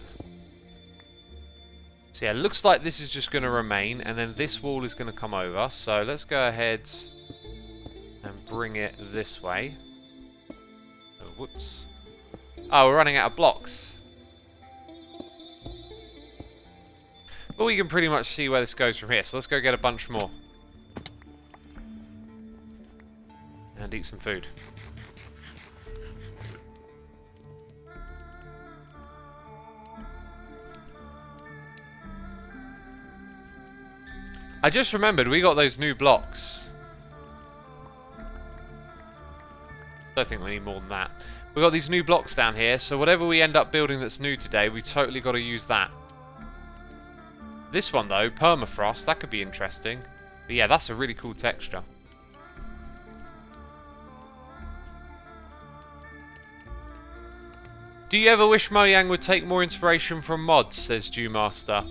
Speaker 1: So, yeah, it looks like this is just going to remain, and then this wall is going to come over. So, let's go ahead and bring it this way. Oh, whoops. Oh, we're running out of blocks. But we can pretty much see where this goes from here. So let's go get a bunch more. And eat some food. I just remembered we got those new blocks. I don't think we need more than that. We got these new blocks down here, so whatever we end up building that's new today, we totally got to use that. This one though, permafrost, that could be interesting. But yeah, that's a really cool texture. Do you ever wish Mojang would take more inspiration from mods, says Dewmaster.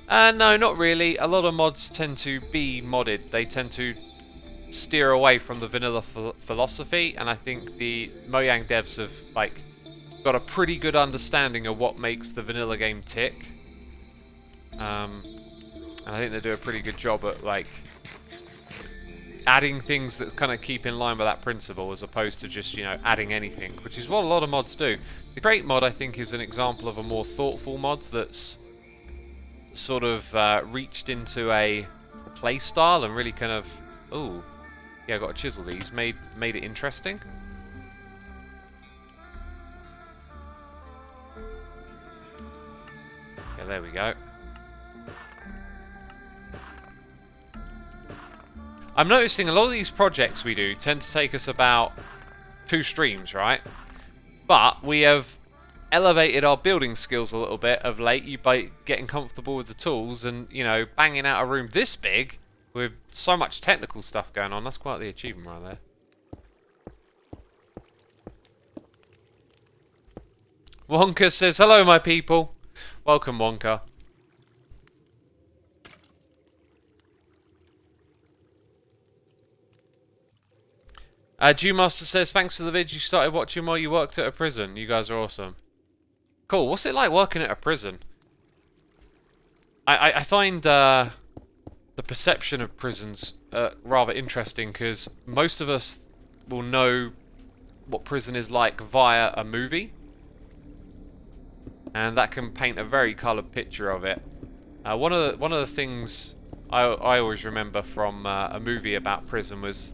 Speaker 1: No, not really. A lot of mods tend to be modded. They tend to steer away from the vanilla philosophy, and I think the Mojang devs have like got a pretty good understanding of what makes the vanilla game tick. And I think they do a pretty good job at like adding things that kind of keep in line with that principle, as opposed to just, you know, adding anything, which is what a lot of mods do. The Great mod, I think, is an example of a more thoughtful mod that's sort of reached into a play style and really kind of, ooh, yeah, I've got to chisel these, made it interesting. Okay, there we go. I'm noticing a lot of these projects we do tend to take us about 2 streams, right? But we have elevated our building skills a little bit of late by getting comfortable with the tools and, you know, banging out a room this big with so much technical stuff going on. That's quite the achievement right there. Wonka says, hello, my people. Welcome, Wonka. Dewmaster says, thanks for the vid you started watching while you worked at a prison. You guys are awesome. Cool. What's it like working at a prison? I find the perception of prisons rather interesting, because most of us will know what prison is like via a movie, and that can paint a very coloured picture of it. One of the things I always remember from a movie about prison was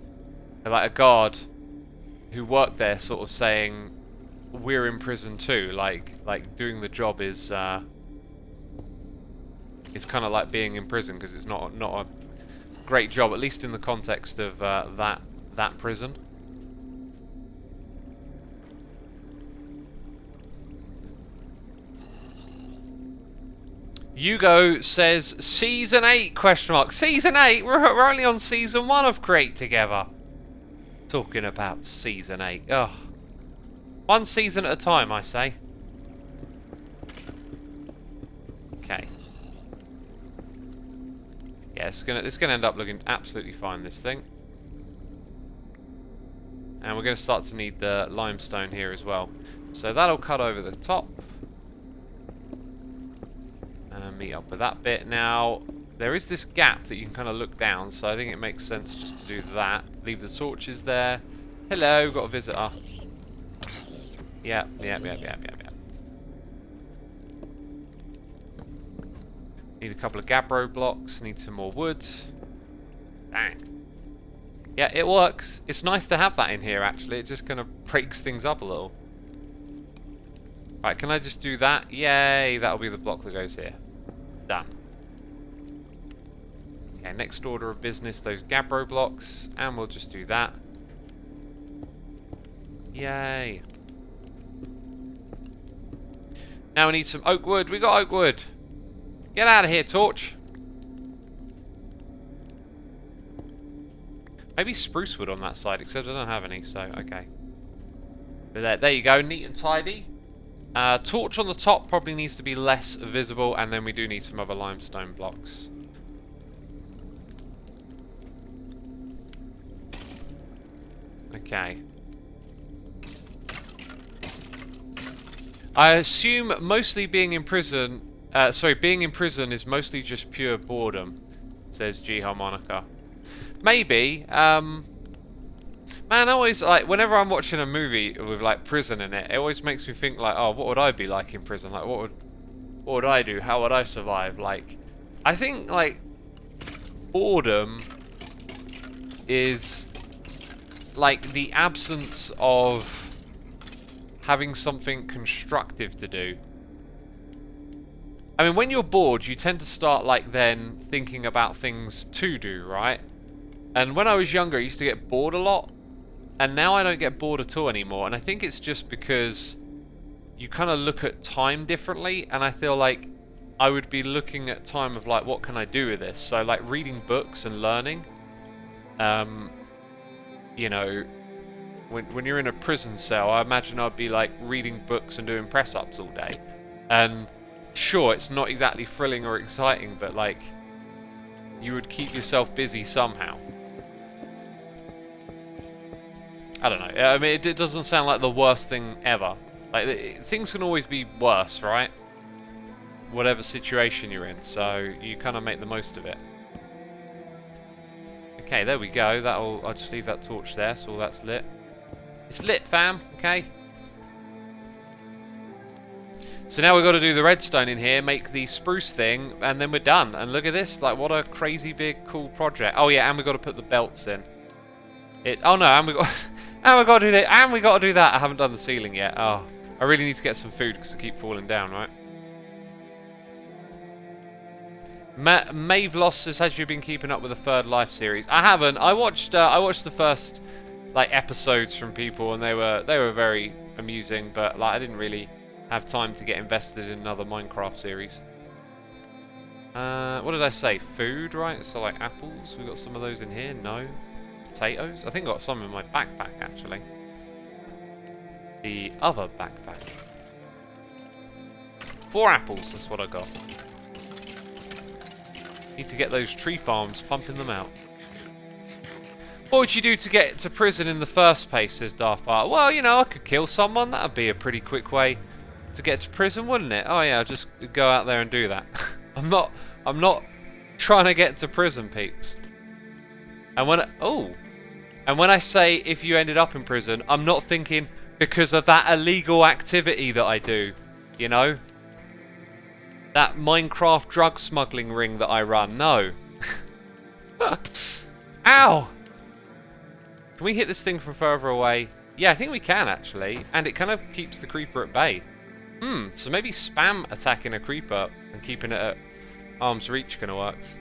Speaker 1: like a guard who worked there sort of saying, we're in prison too, like doing the job is it's kind of like being in prison, because it's not a great job, at least in the context of that prison. Hugo says season 8 ? Season 8? We're only on season 1 of Create Together. Talking about season 8. Ugh. One season at a time, I say. Okay. Yeah, it's gonna end up looking absolutely fine, this thing. And we're going to start to need the limestone here as well. So that'll cut over the top. And meet up with that bit. Now, there is this gap that you can kind of look down, so I think it makes sense just to do that. Leave the torches there. Hello, got a visitor. Yep. Need a couple of gabbro blocks, need some more wood. Bang. Yeah, it works. It's nice to have that in here, actually. It just kind of breaks things up a little. Right, can I just do that? Yay, that'll be the block that goes here. Done. Okay, next order of business, those gabbro blocks. And we'll just do that. Yay. Now we need some oak wood. We got oak wood. Get out of here, torch. Maybe spruce wood on that side, except I don't have any, so okay. But there you go, neat and tidy. Torch on the top probably needs to be less visible, and then we do need some other limestone blocks. Okay. I assume mostly being in prison... being in prison is mostly just pure boredom, says G Harmonica. Maybe. Man, I always, like, whenever I'm watching a movie with, like, prison in it, it always makes me think, like, oh, what would I be like in prison? Like, what would I do? How would I survive? Like, I think, like, boredom is, like, the absence of having something constructive to do. I mean, when you're bored, you tend to start, like, then thinking about things to do, right? And when I was younger, I used to get bored a lot. And now I don't get bored at all anymore. And I think it's just because you kind of look at time differently. And I feel like I would be looking at time of, like, what can I do with this? So, like, reading books and learning. You know, when you're in a prison cell, I imagine I'd be, like, reading books and doing press-ups all day. And sure, it's not exactly thrilling or exciting, but, like, you would keep yourself busy somehow. I don't know. I mean, it doesn't sound like the worst thing ever. Like, things can always be worse, right? Whatever situation you're in, so you kind of make the most of it. Okay, there we go. I'll just leave that torch there, so all that's lit. It's lit, fam. Okay. So now we've got to do the redstone in here, make the spruce thing, and then we're done. And look at this, like, what a crazy big cool project. Oh yeah, and we've got to put the belts in. Oh no, and we got and we got to do that, and we got to do that. I haven't done the ceiling yet. Oh, I really need to get some food because I keep falling down, right? Maeve Lost says, has you been keeping up with the Third Life series? I haven't. I watched the first, like, episodes from people, and they were very amusing, but, like, I didn't really have time to get invested in another Minecraft series. What did I say? Food, right? So, like, apples. We got some of those in here. No. Potatoes. I think I got some in my backpack, actually. The other backpack. 4 apples. That's what I got. Need to get those tree farms, pumping them out. What would you do to get to prison in the first place, says Daft Bart? Well, you know, I could kill someone. That would be a pretty quick way to get to prison, wouldn't it? Oh yeah, I'll just go out there and do that. I'm not trying to get to prison, peeps. And when I say if you ended up in prison, I'm not thinking because of that illegal activity that I do, you know? That Minecraft drug smuggling ring that I run. No. Ow! Can we hit this thing from further away? Yeah, I think we can, actually. And it kind of keeps the creeper at bay. So maybe spam attacking a creeper and keeping it at arm's reach kind of works.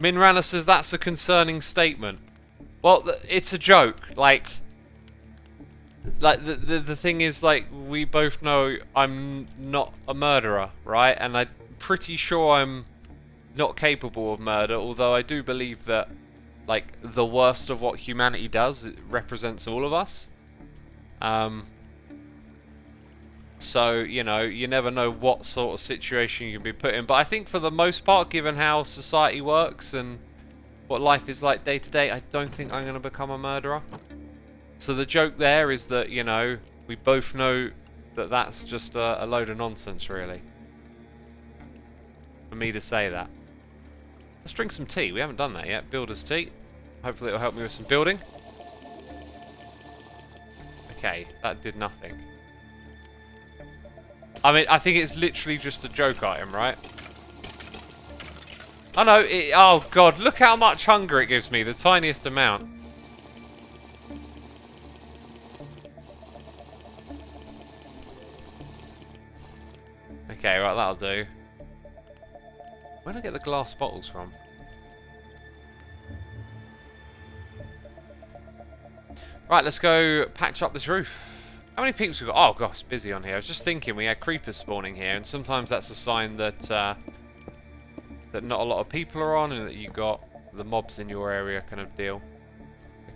Speaker 1: Minrana says that's a concerning statement. Well, it's a joke. Like the thing is, like, we both know I'm not a murderer, right? And I'm pretty sure I'm not capable of murder, although I do believe that, like, the worst of what humanity does, it represents all of us. So, you know, you never know what sort of situation you can be put in. But I think for the most part, given how society works and what life is like day to day, I don't think I'm going to become a murderer. So the joke there is that, you know, we both know that that's just a load of nonsense, really. For me to say that. Let's drink some tea. We haven't done that yet. Builder's tea. Hopefully it'll help me with some building. Okay, that did nothing. I mean, I think it's literally just a joke item, right? Oh no, oh god, look how much hunger it gives me, the tiniest amount. Okay, right, that'll do. Where did I get the glass bottles from? Right, let's go patch up this roof. How many peeps we got? Oh gosh, it's busy on here. I was just thinking we had creepers spawning here, and sometimes that's a sign that that not a lot of people are on, and that you got the mobs in your area kind of deal.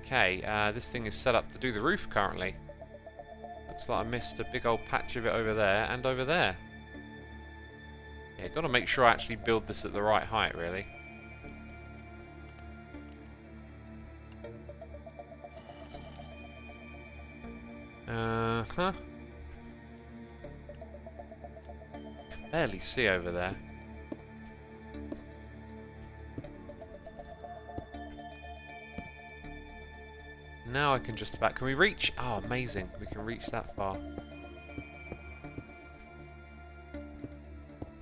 Speaker 1: Okay, this thing is set up to do the roof currently. Looks like I missed a big old patch of it over there and over there. Yeah, got to make sure I actually build this at the right height, really. Huh. Can barely see over there. Now I can just about... Can we reach? Oh, amazing. We can reach that far.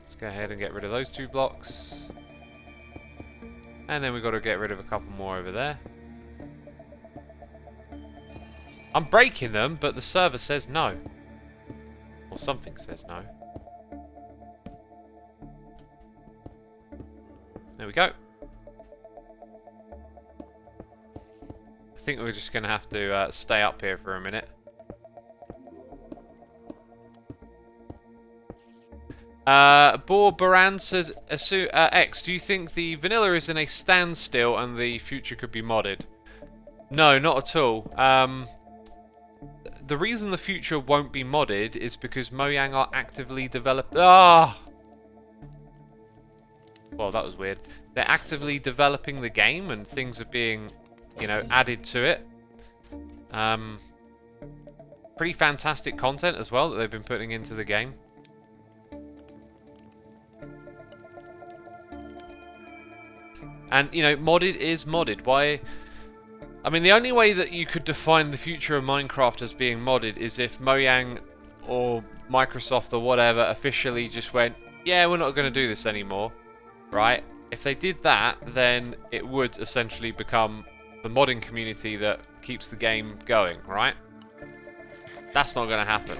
Speaker 1: Let's go ahead and get rid of those 2 blocks. And then we've got to get rid of a couple more over there. I'm breaking them, but the server says no. Or something says no. There we go. I think we're just going to have to stay up here for a minute. Baran says, X, do you think the vanilla is in a standstill and the future could be modded? No, not at all. The reason the future won't be modded is because Mojang are actively developing... Ah! Well, that was weird. They're actively developing the game and things are being, you know, added to it. Pretty fantastic content as well that they've been putting into the game. And, you know, modded is modded. Why... I mean, the only way that you could define the future of Minecraft as being modded is if Mojang or Microsoft or whatever officially just went, yeah, we're not going to do this anymore, right? If they did that, then it would essentially become the modding community that keeps the game going, right? That's not going to happen.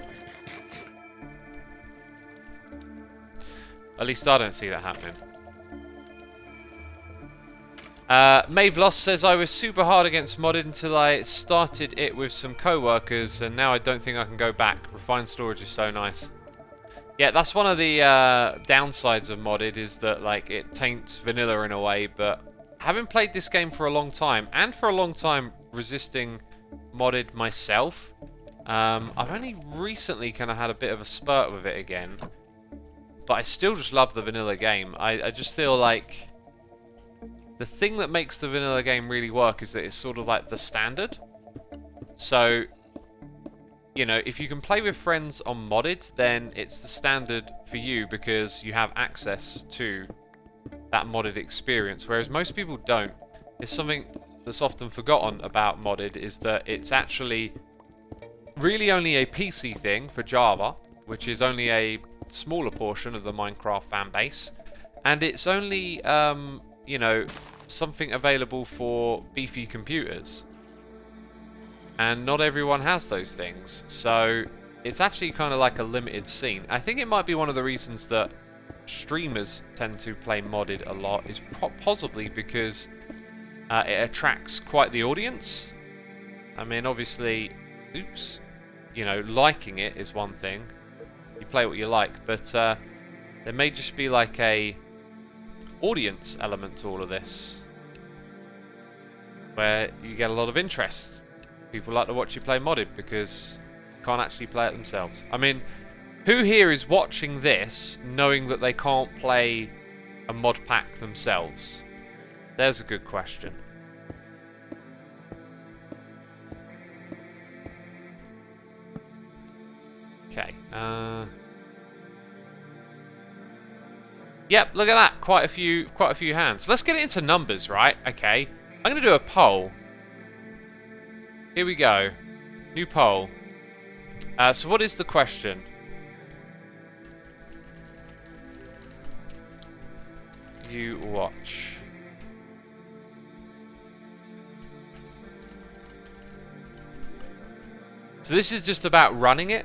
Speaker 1: At least I don't see that happening. Mavlos says, I was super hard against modded until I started it with some co-workers, and now I don't think I can go back. Refined storage is so nice. Yeah, that's one of the downsides of modded, is that like it taints vanilla in a way, but having played this game for a long time, and for a long time resisting modded myself, I've only recently kind of had a bit of a spurt with it again, but I still just love the vanilla game. I just feel like the thing that makes the vanilla game really work is that it's sort of like the standard. So, you know, if you can play with friends on modded, then it's the standard for you because you have access to that modded experience, whereas most people don't. It's something that's often forgotten about modded, is that it's actually really only a PC thing for Java, which is only a smaller portion of the Minecraft fan base, and it's only you know, something available for beefy computers. And not everyone has those things. So it's actually kind of like a limited scene. I think it might be one of the reasons that streamers tend to play modded a lot, is possibly because it attracts quite the audience. I mean, obviously, oops, you know, liking it is one thing. You play what you like, but there may just be like a audience element to all of this, where you get a lot of interest. People like to watch you play modded because you can't actually play it themselves. I mean, Who here is watching this knowing that they can't play a mod pack themselves? There's a good question. Okay. Yep, look at that. Quite a few hands. Let's get it into numbers, right? Okay. I'm going to do a poll. Here we go. New poll. So what is the question? You watch. So this is just about running it.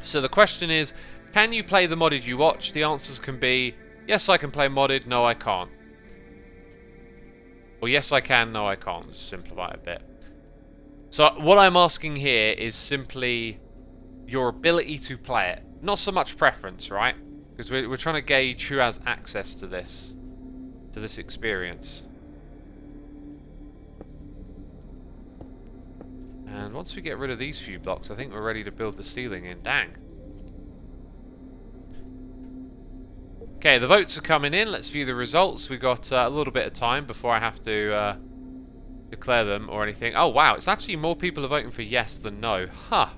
Speaker 1: So the question is, can you play the modded you watch? The answers can be, yes I can play modded, no I can't. Or yes I can, no I can't. Just simplify it a bit. So what I'm asking here is simply your ability to play it. Not so much preference, right? Because we're trying to gauge who has access to this experience. And once we get rid of these few blocks, I think we're ready to build the ceiling in. Dang. Okay, the votes are coming in. Let's view the results. We've got a little bit of time before I have to declare them or anything. Oh, wow. It's actually more people are voting for yes than no. Huh.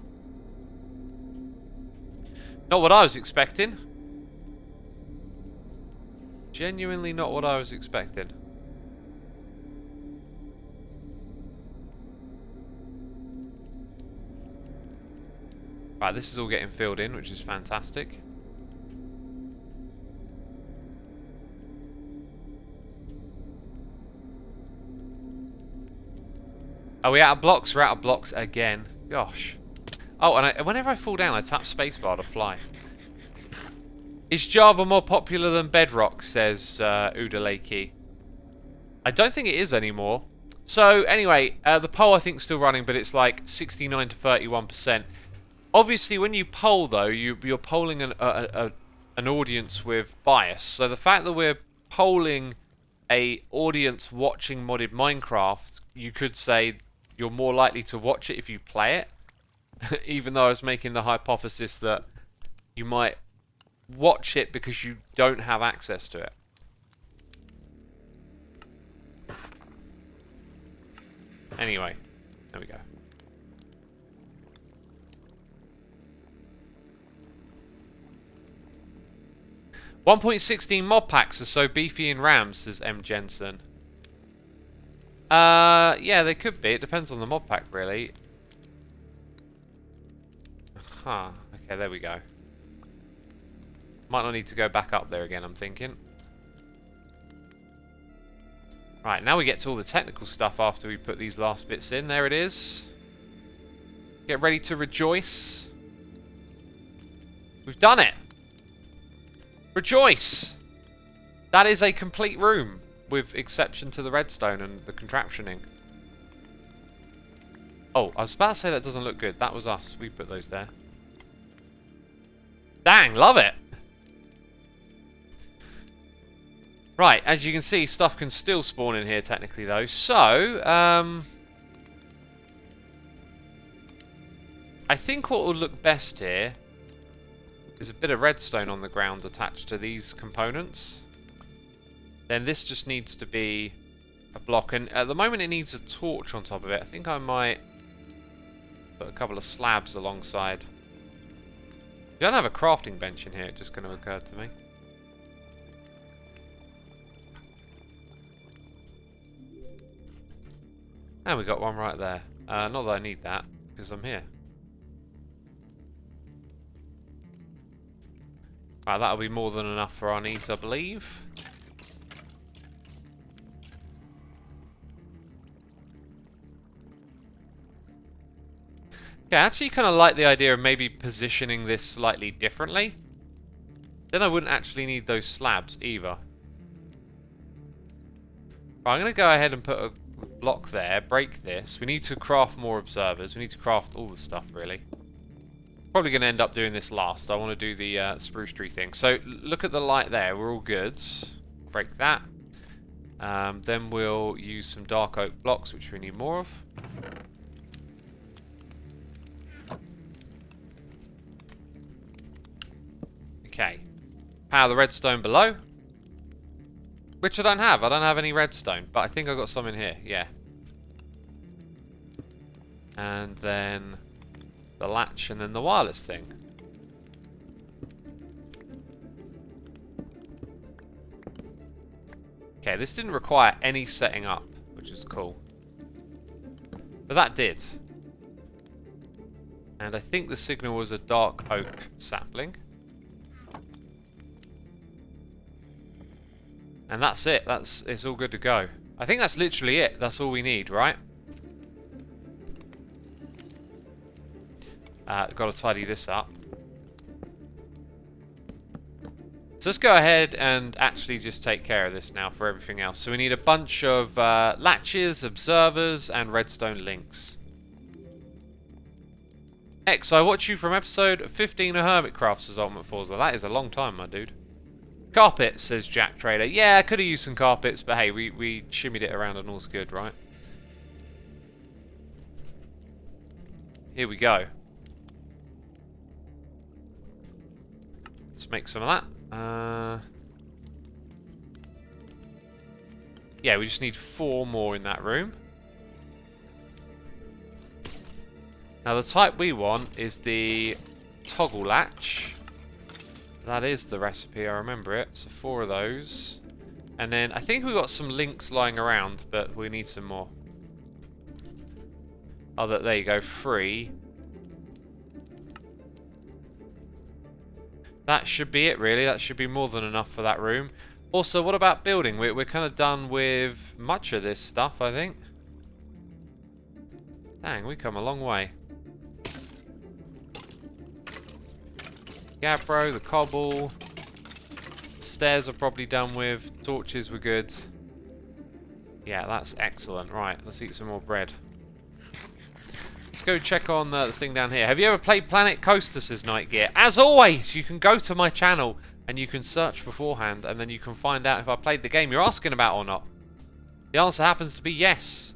Speaker 1: Not what I was expecting. Genuinely not what I was expecting. Right, this is all getting filled in, which is fantastic. Are we out of blocks? We're out of blocks again. Gosh. Oh, and whenever I fall down, I tap spacebar to fly. Is Java more popular than Bedrock, says Udaleki. I don't think it is anymore. So, anyway, the poll I think is still running, but it's like 69 to 31%. Obviously, when you poll, though, you're polling an audience with bias. So the fact that we're polling a audience watching modded Minecraft, you could say you're more likely to watch it if you play it. Even though I was making the hypothesis that you might watch it because you don't have access to it. Anyway, there we go. .16 mod packs are so beefy in RAM, says M. Jensen. Yeah, they could be. It depends on the mod pack, really. Huh. Okay, there we go. Might not need to go back up there again, I'm thinking. Right, now we get to all the technical stuff after we put these last bits in. There it is. Get ready to rejoice. We've done it! Rejoice! That is a complete room, with exception to the redstone and the contraptioning. Oh, I was about to say that doesn't look good. That was us. We put those there. Dang, love it! Right, as you can see, stuff can still spawn in here technically though. So, I think what will look best here is a bit of redstone on the ground attached to these components. Then this just needs to be a block, and at the moment it needs a torch on top of it. I think I might put a couple of slabs alongside. You don't have a crafting bench in here, it just kind of occurred to me. And we got one right there. Not that I need that, because I'm here. Right, that'll be more than enough for our needs, I believe. Yeah, I actually kind of like the idea of maybe positioning this slightly differently. Then I wouldn't actually need those slabs either. Right, I'm going to go ahead and put a block there, break this. We need to craft more observers. We need to craft all the stuff, really. Probably going to end up doing this last. I want to do the spruce tree thing. So, look at the light there. We're all good. Break that. Then we'll use some dark oak blocks, which we need more of. Okay. Power the redstone below. Which I don't have. I don't have any redstone. But I think I've got some in here. Yeah. And then the latch and then the wireless thing. Okay, this didn't require any setting up, which is cool. But that did. And I think the signal was a dark oak sapling. And that's it. It's all good to go. I think that's literally it. That's all we need, right? Got to tidy this up. So let's go ahead and actually just take care of this now for everything else. So we need a bunch of latches, observers, and redstone links. X, I watch you from episode 15 of Hermitcraft, says Ultimate Forza. That is a long time, my dude. Carpet, says Jack Trader. Yeah, I could have used some carpets, but hey, we shimmied it around and all's good, right? Here we go. Let's make some of that. Yeah, we just need 4 more in that room. Now the type we want is the toggle latch. That is the recipe, I remember it. So 4 of those. And then I think we've got some links lying around, but we need some more. Oh, there you go, 3. That should be it, really. That should be more than enough for that room. Also, what about building? We're kind of done with much of this stuff, I think. Dang, we come a long way. Gabbro, the cobble. Stairs are probably done with. Torches were good. Yeah, that's excellent. Right, let's eat some more bread. Let's go check on the thing down here. Have you ever played Planet Coaster, says Night Gear? As always, you can go to my channel and you can search beforehand and then you can find out if I played the game you're asking about or not. The answer happens to be yes.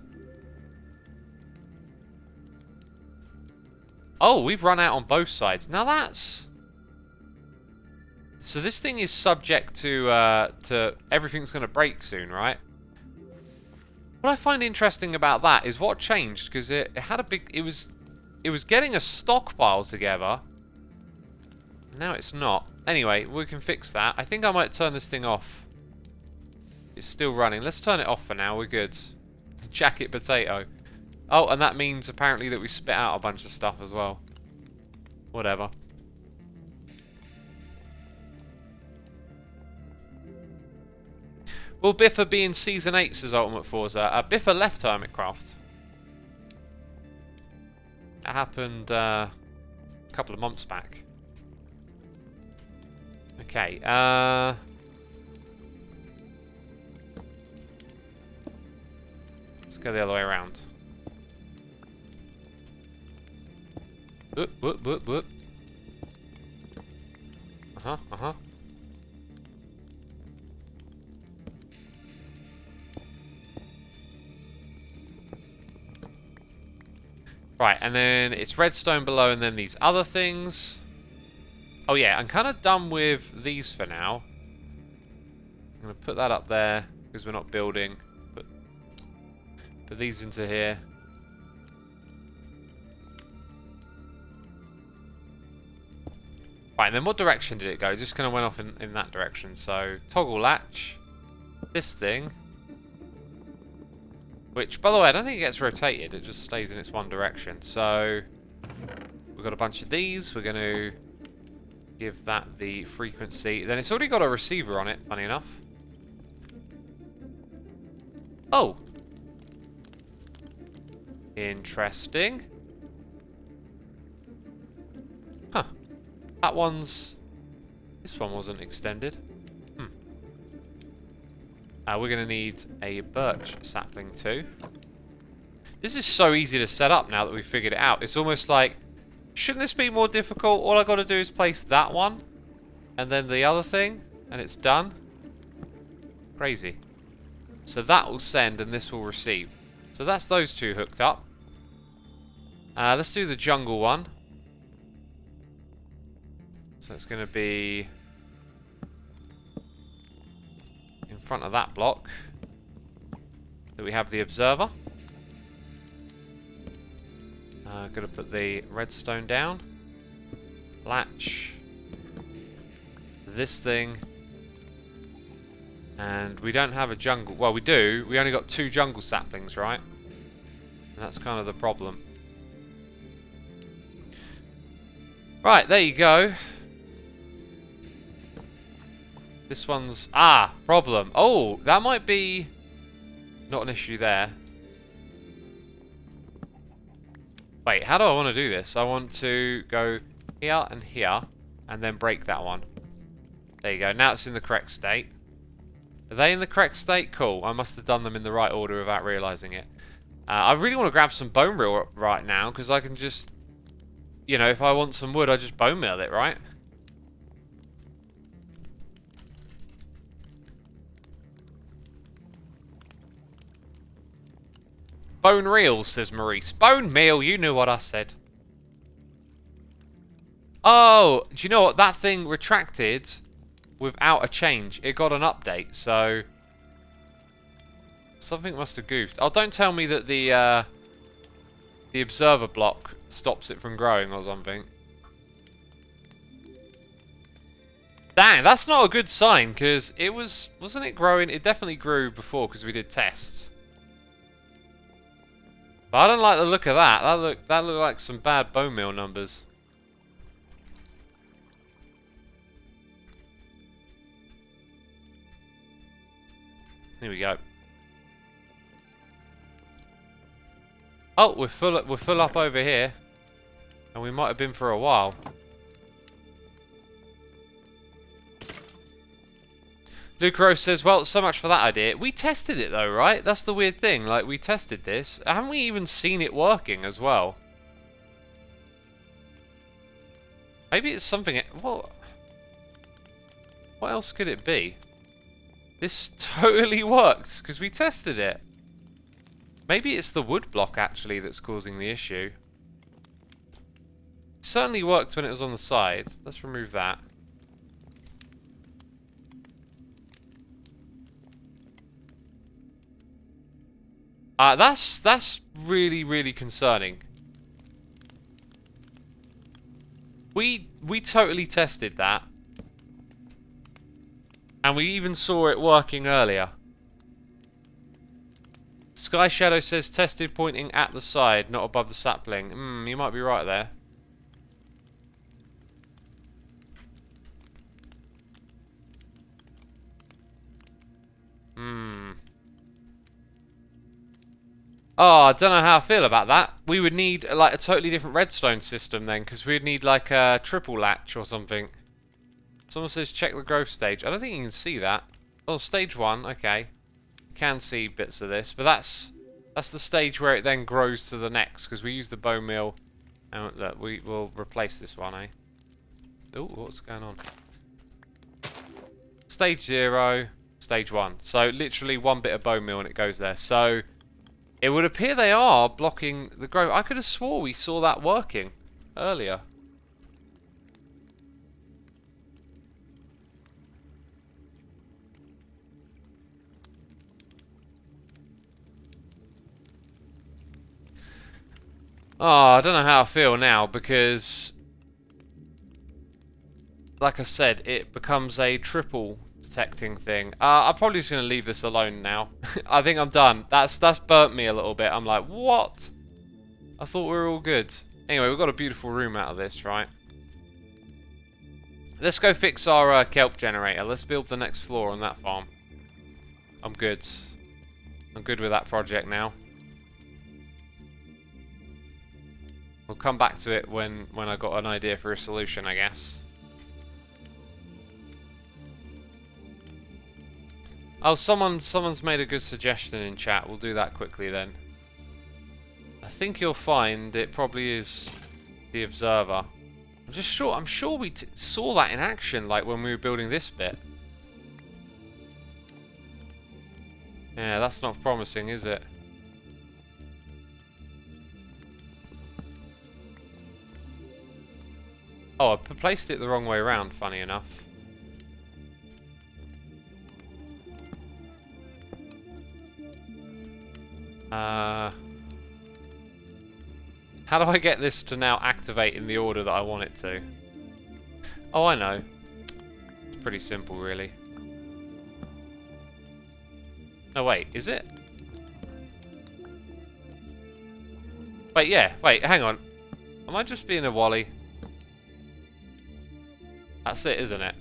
Speaker 1: Oh, we've run out on both sides. Now that's... So this thing is subject to everything's going to break soon, right? What I find interesting about that is what changed, because it had a big... It was getting a stockpile together. Now it's not. Anyway, we can fix that. I think I might turn this thing off. It's still running. Let's turn it off for now. We're good. Jacket potato. Oh, and that means apparently that we spit out a bunch of stuff as well. Whatever. Will Biffa be in Season 8, says Ultimate Forza? Biffa left Hermitcraft. That happened a couple of months back. Okay, let's go the other way around. Whoop, whoop, whoop, whoop. Uh-huh, uh-huh. Right, and then it's redstone below and then these other things. Oh yeah, I'm kind of done with these for now. I'm going to put that up there because we're not building. Put these into here. Right, and then what direction did it go? It just kind of went off in that direction. So, toggle latch. This thing. Which, by the way, I don't think it gets rotated. It just stays in its one direction. So, we've got a bunch of these. We're going to give that the frequency. Then it's already got a receiver on it, funny enough. Oh! Interesting. Huh. That one's... This one wasn't extended. We're going to need a birch sapling too. This is so easy to set up now that we've figured it out. It's almost like, shouldn't this be more difficult? All I've got to do is place that one, and then the other thing, and it's done. Crazy. So that will send, and this will receive. So that's those two hooked up. Let's do the jungle one. So it's going to be front of that block. So we have the observer. Gonna put the redstone down. Latch. This thing. And we don't have a jungle. Well, we do. We only got 2 jungle saplings, right? And that's kind of the problem. Right, there you go. This one's... Ah! Problem. Oh, that might be... Not an issue there. Wait, how do I want to do this? I want to go here and here, and then break that one. There you go. Now it's in the correct state. Are they in the correct state? Cool. I must have done them in the right order without realising it. I really want to grab some bone meal right now, because I can just... You know, if I want some wood, I just bone meal it, right? Bone reels, says Maurice. Bone meal, you knew what I said. Oh, do you know what? That thing retracted without a change. It got an update, so... Something must have goofed. Oh, don't tell me that the observer block stops it from growing or something. Dang, that's not a good sign, because it was... Wasn't it growing? It definitely grew before, because we did tests. But I don't like the look of that. That looked like some bad bone meal numbers. Here we go. Oh, we're full up over here, and we might have been for a while. Luke Rose says, well, so much for that idea. We tested it though, right? That's the weird thing. Like, we tested this. Haven't we even seen it working as well? Maybe it's something... What else could it be? This totally works, because we tested it. Maybe it's the wood block, actually, that's causing the issue. It certainly worked when it was on the side. Let's remove that. That's really, really concerning. We totally tested that. And we even saw it working earlier. Sky Shadow says tested pointing at the side, not above the sapling. You might be right there. Oh, I don't know how I feel about that. We would need like a totally different redstone system then, because we'd need like a triple latch or something. Someone says check the growth stage. I don't think you can see that. Oh, stage 1, okay. You can see bits of this, but that's the stage where it then grows to the next, because we use the bone meal. And look, we will replace this one, eh? Oh, what's going on? Stage 0, stage 1. So literally 1 bit of bone meal and it goes there. So it would appear they are blocking the growth. I could have swore we saw that working earlier. Oh, I don't know how I feel now, because like I said, it becomes a triple detecting thing. I'm probably just going to leave this alone now. I think I'm done. That's burnt me a little bit. I'm like, what? I thought we were all good. Anyway, we've got a beautiful room out of this, right? Let's go fix our kelp generator. Let's build the next floor on that farm. I'm good. I'm good with that project now. We'll come back to it when I got an idea for a solution, I guess. Oh, someone's made a good suggestion in chat. We'll do that quickly then. I think you'll find it probably is the observer. I'm sure we saw that in action, like when we were building this bit. Yeah, that's not promising, is it? Oh, I placed it the wrong way around, funny enough. How do I get this to now activate in the order that I want it to? Oh, I know. It's pretty simple, really. No, wait, is it? Wait, yeah, wait, hang on. Am I just being a wally? That's it, isn't it?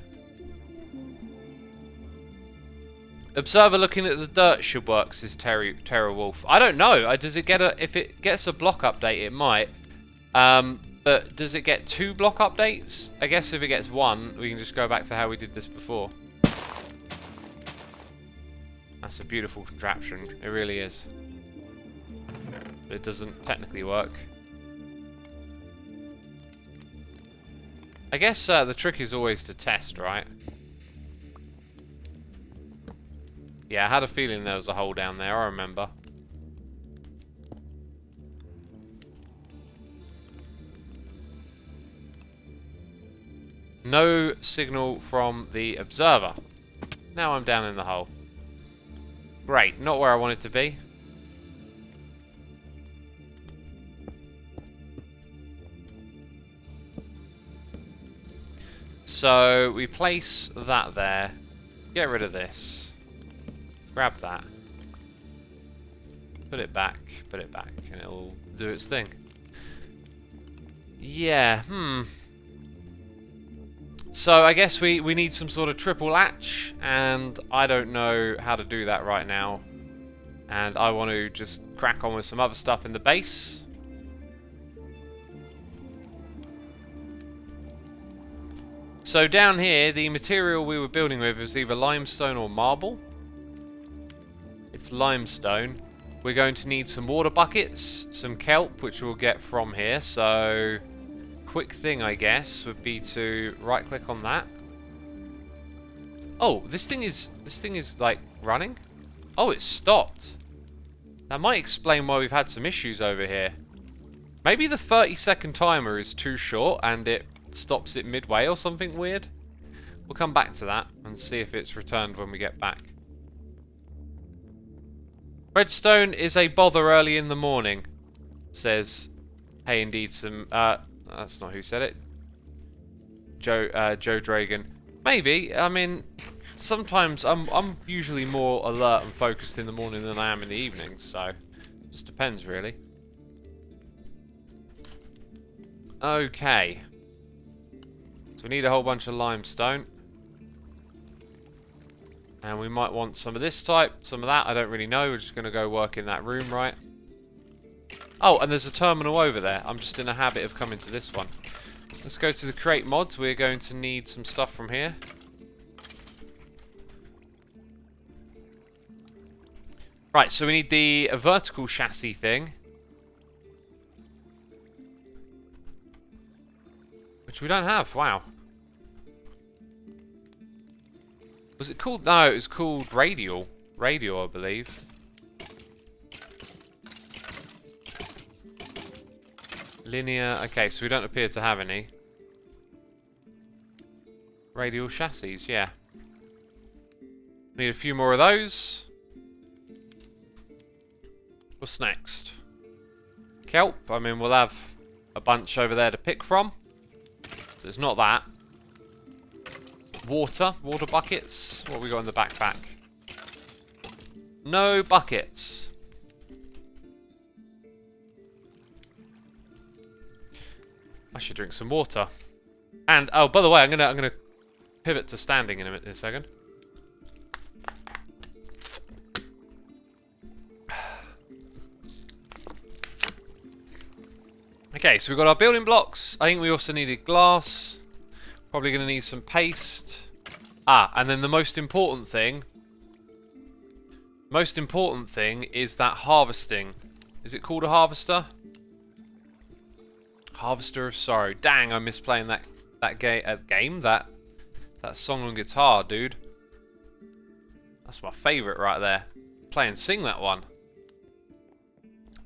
Speaker 1: Observer looking at the dirt should work, says Terra Wolf. I don't know. Does it get a... If it gets a block update, it might. But does it get 2 block updates? I guess if it gets 1, we can just go back to how we did this before. That's a beautiful contraption. It really is. But it doesn't technically work. I guess the trick is always to test, right? Yeah, I had a feeling there was a hole down there, I remember. No signal from the observer. Now I'm down in the hole. Great, not where I want it to be. So we place that there. Get rid of this. Grab that. Put it back, and it'll do its thing. Yeah, So I guess we need some sort of triple latch, and I don't know how to do that right now. And I want to just crack on with some other stuff in the base. So down here, the material we were building with is either limestone or marble. It's limestone. We're going to need some water buckets, some kelp, which we'll get from here. So, quick thing, I guess, would be to right-click on that. Oh, this thing is like running. Oh, it's stopped. That might explain why we've had some issues over here. Maybe the 30-second timer is too short and it stops it midway or something weird. We'll come back to that and see if it's returned when we get back. Redstone is a bother early in the morning, says, hey, indeed, some, that's not who said it. Joe Dragon. Maybe, I mean, sometimes I'm usually more alert and focused in the morning than I am in the evenings, so it just depends, really. Okay. So we need a whole bunch of limestone. And we might want some of this type, some of that, I don't really know. We're just going to go work in that room, right? Oh, and there's a terminal over there. I'm just in a habit of coming to this one. Let's go to the create mods. We're going to need some stuff from here. Right, so we need the vertical chassis thing. Which we don't have, wow. Was it called? No, it was called radial. Radial, I believe. Linear. Okay, so we don't appear to have any. Radial chassis, yeah. Need a few more of those. What's next? Kelp. I mean, we'll have a bunch over there to pick from. So it's not that. Water buckets. What have we got in the backpack? No buckets. I should drink some water. And oh, by the way, I'm gonna pivot to standing in a second. Okay, so we've got our building blocks. I think we also needed glass. Probably going to need some paste. Ah, and then the most important thing is that harvesting. Is it called a harvester? Harvester of Sorrow. Dang, I miss playing that song on guitar, dude. That's my favourite right there. Play and sing that one.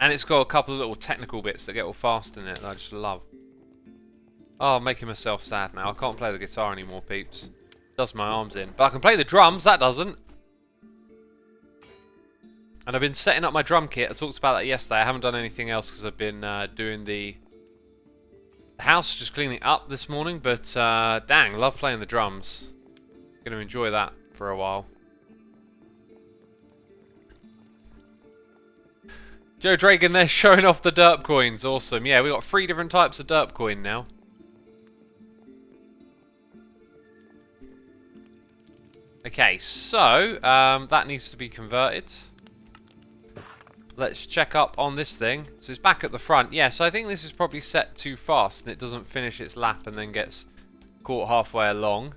Speaker 1: And it's got a couple of little technical bits that get all fast in it that I just love. Oh, I'm making myself sad now. I can't play the guitar anymore, peeps. Does my arms in. But I can play the drums, that doesn't. And I've been setting up my drum kit. I talked about that yesterday. I haven't done anything else because I've been doing the house, just cleaning up this morning. But dang, love playing the drums. Going to enjoy that for a while. Joe Dragon there showing off the derp coins. Awesome. Yeah, we got 3 different types of derp coin now. Okay, so that needs to be converted. Let's check up on this thing. So it's back at the front. Yeah, so I think this is probably set too fast and it doesn't finish its lap and then gets caught halfway along.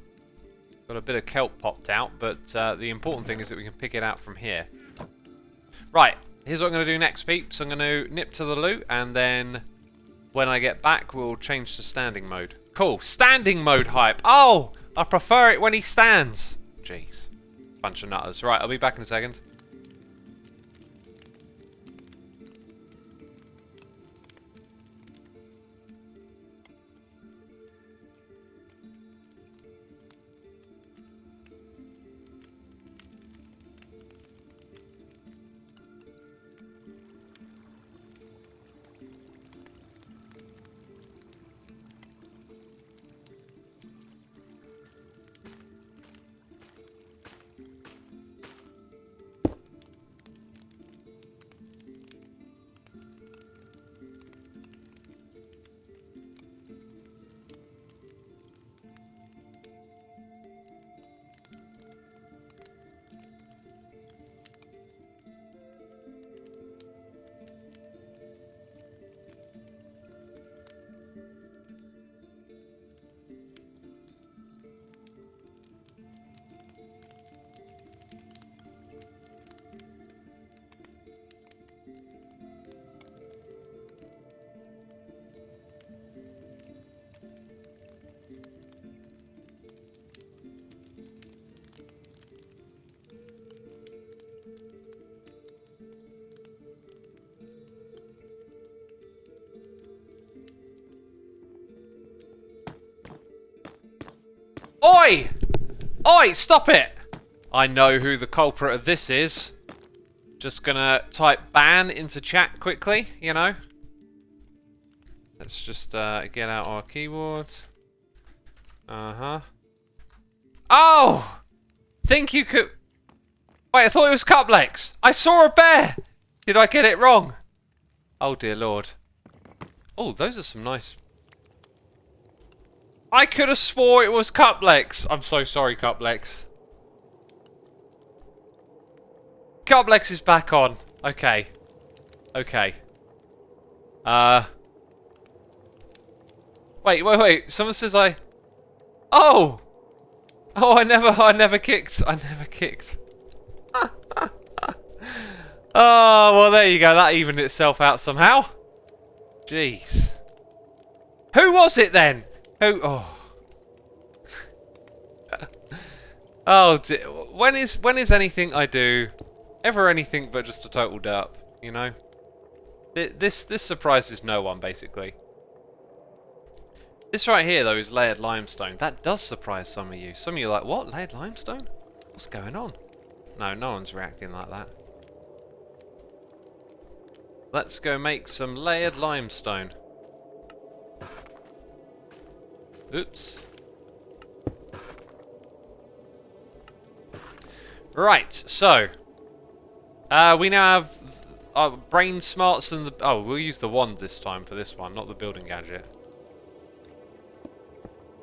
Speaker 1: Got a bit of kelp popped out, but the important thing is that we can pick it out from here. Right, here's what I'm going to do next, peeps. I'm going to nip to the loot and then when I get back, we'll change to standing mode. Cool, standing mode hype. Oh, I prefer it when he stands. Jeez, bunch of nutters. Right, I'll be back in a second. Oi! Oi, stop it! I know who the culprit of this is. Just gonna type ban into chat quickly, you know. Let's just get out our keyboard. Uh-huh. Oh! Think you could... Wait, I thought it was Cuplex. I saw a bear! Did I get it wrong? Oh dear lord. Oh, those are some nice... I could have swore it was Cuplex. I'm so sorry, Cuplex. Cuplex is back on. Okay. Okay. Wait. Someone says I... Oh! Oh, I never kicked. I never kicked. Oh, well, there you go. That evened itself out somehow. Jeez. Who was it then? Who? Oh. Oh, when is anything I do ever anything but just a total derp? You know. This surprises no one basically. This right here though is layered limestone. That does surprise some of you. Some of you are like, what? Layered limestone? What's going on? No, no one's reacting like that. Let's go make some layered limestone. Oops. Right, so we now have our brain smarts and the... Oh, we'll use the wand this time for this one, not the building gadget.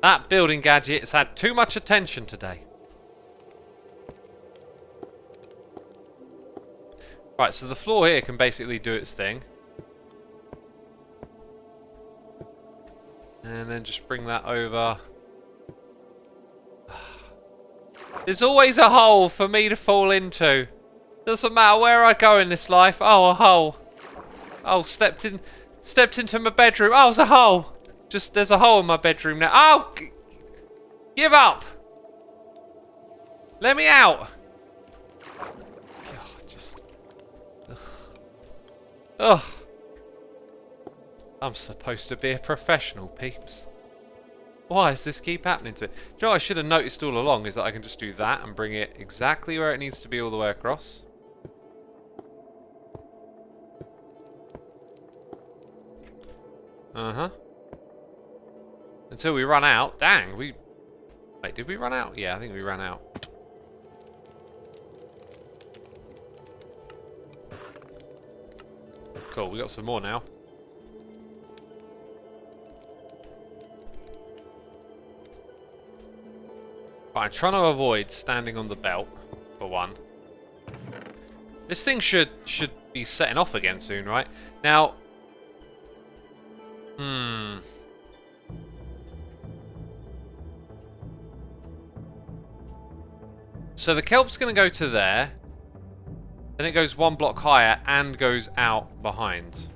Speaker 1: That building gadget has had too much attention today. Right, so the floor here can basically do its thing. And then just bring that over. There's always a hole for me to fall into. Doesn't matter where I go in this life. Oh, a hole. Oh, stepped into my bedroom. Oh, there's a hole. Just, there's a hole in my bedroom now. Oh! Give up! Let me out! God, just... Ugh. Ugh. I'm supposed to be a professional, peeps. Why does this keep happening to it? Do you know what I should have noticed all along is that I can just do that and bring it exactly where it needs to be all the way across. Uh-huh. Until we run out. Dang, we... Wait, did we run out? Yeah, I think we ran out. Cool, we got some more now. Right, I'm trying to avoid standing on the belt, for one. This thing should be setting off again soon, right? Now... So the kelp's going to go to there. Then it goes one block higher and goes out behind.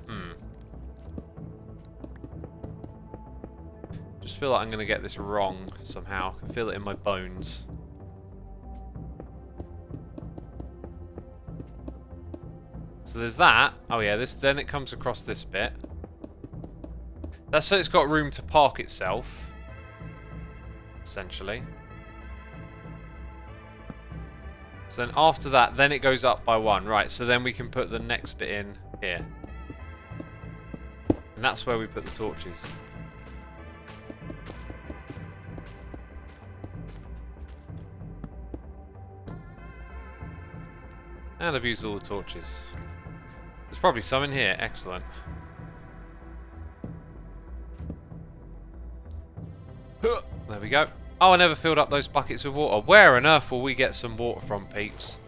Speaker 1: Just feel like I'm going to get this wrong somehow. I can feel it in my bones. So there's that. Oh yeah, this. Then it comes across this bit. That's so it's got room to park itself. Essentially. So then after that, then it goes up by one. Right, so then we can put the next bit in here. And that's where we put the torches. And I've used all the torches. There's probably some in here. Excellent. There we go. Oh, I never filled up those buckets with water. Where on earth will we get some water from, peeps?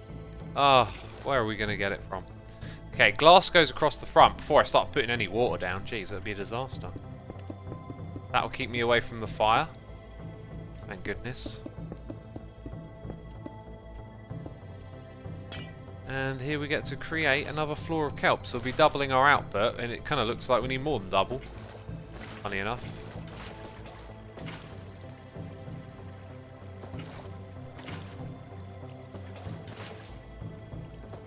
Speaker 1: Oh, where are we going to get it from? Okay, glass goes across the front before I start putting any water down. Jeez, that would be a disaster. That'll keep me away from the fire. Thank goodness. And here we get to create another floor of kelp. So we'll be doubling our output, and it kind of looks like we need more than double. Funny enough.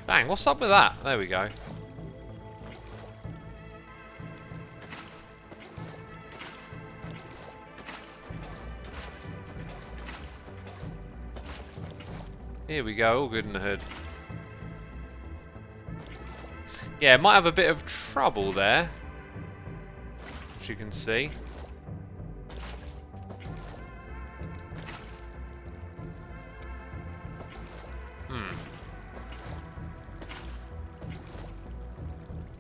Speaker 1: Dang, what's up with that? There we go. Here we go, all good in the hood. Yeah, might have a bit of trouble there, as you can see.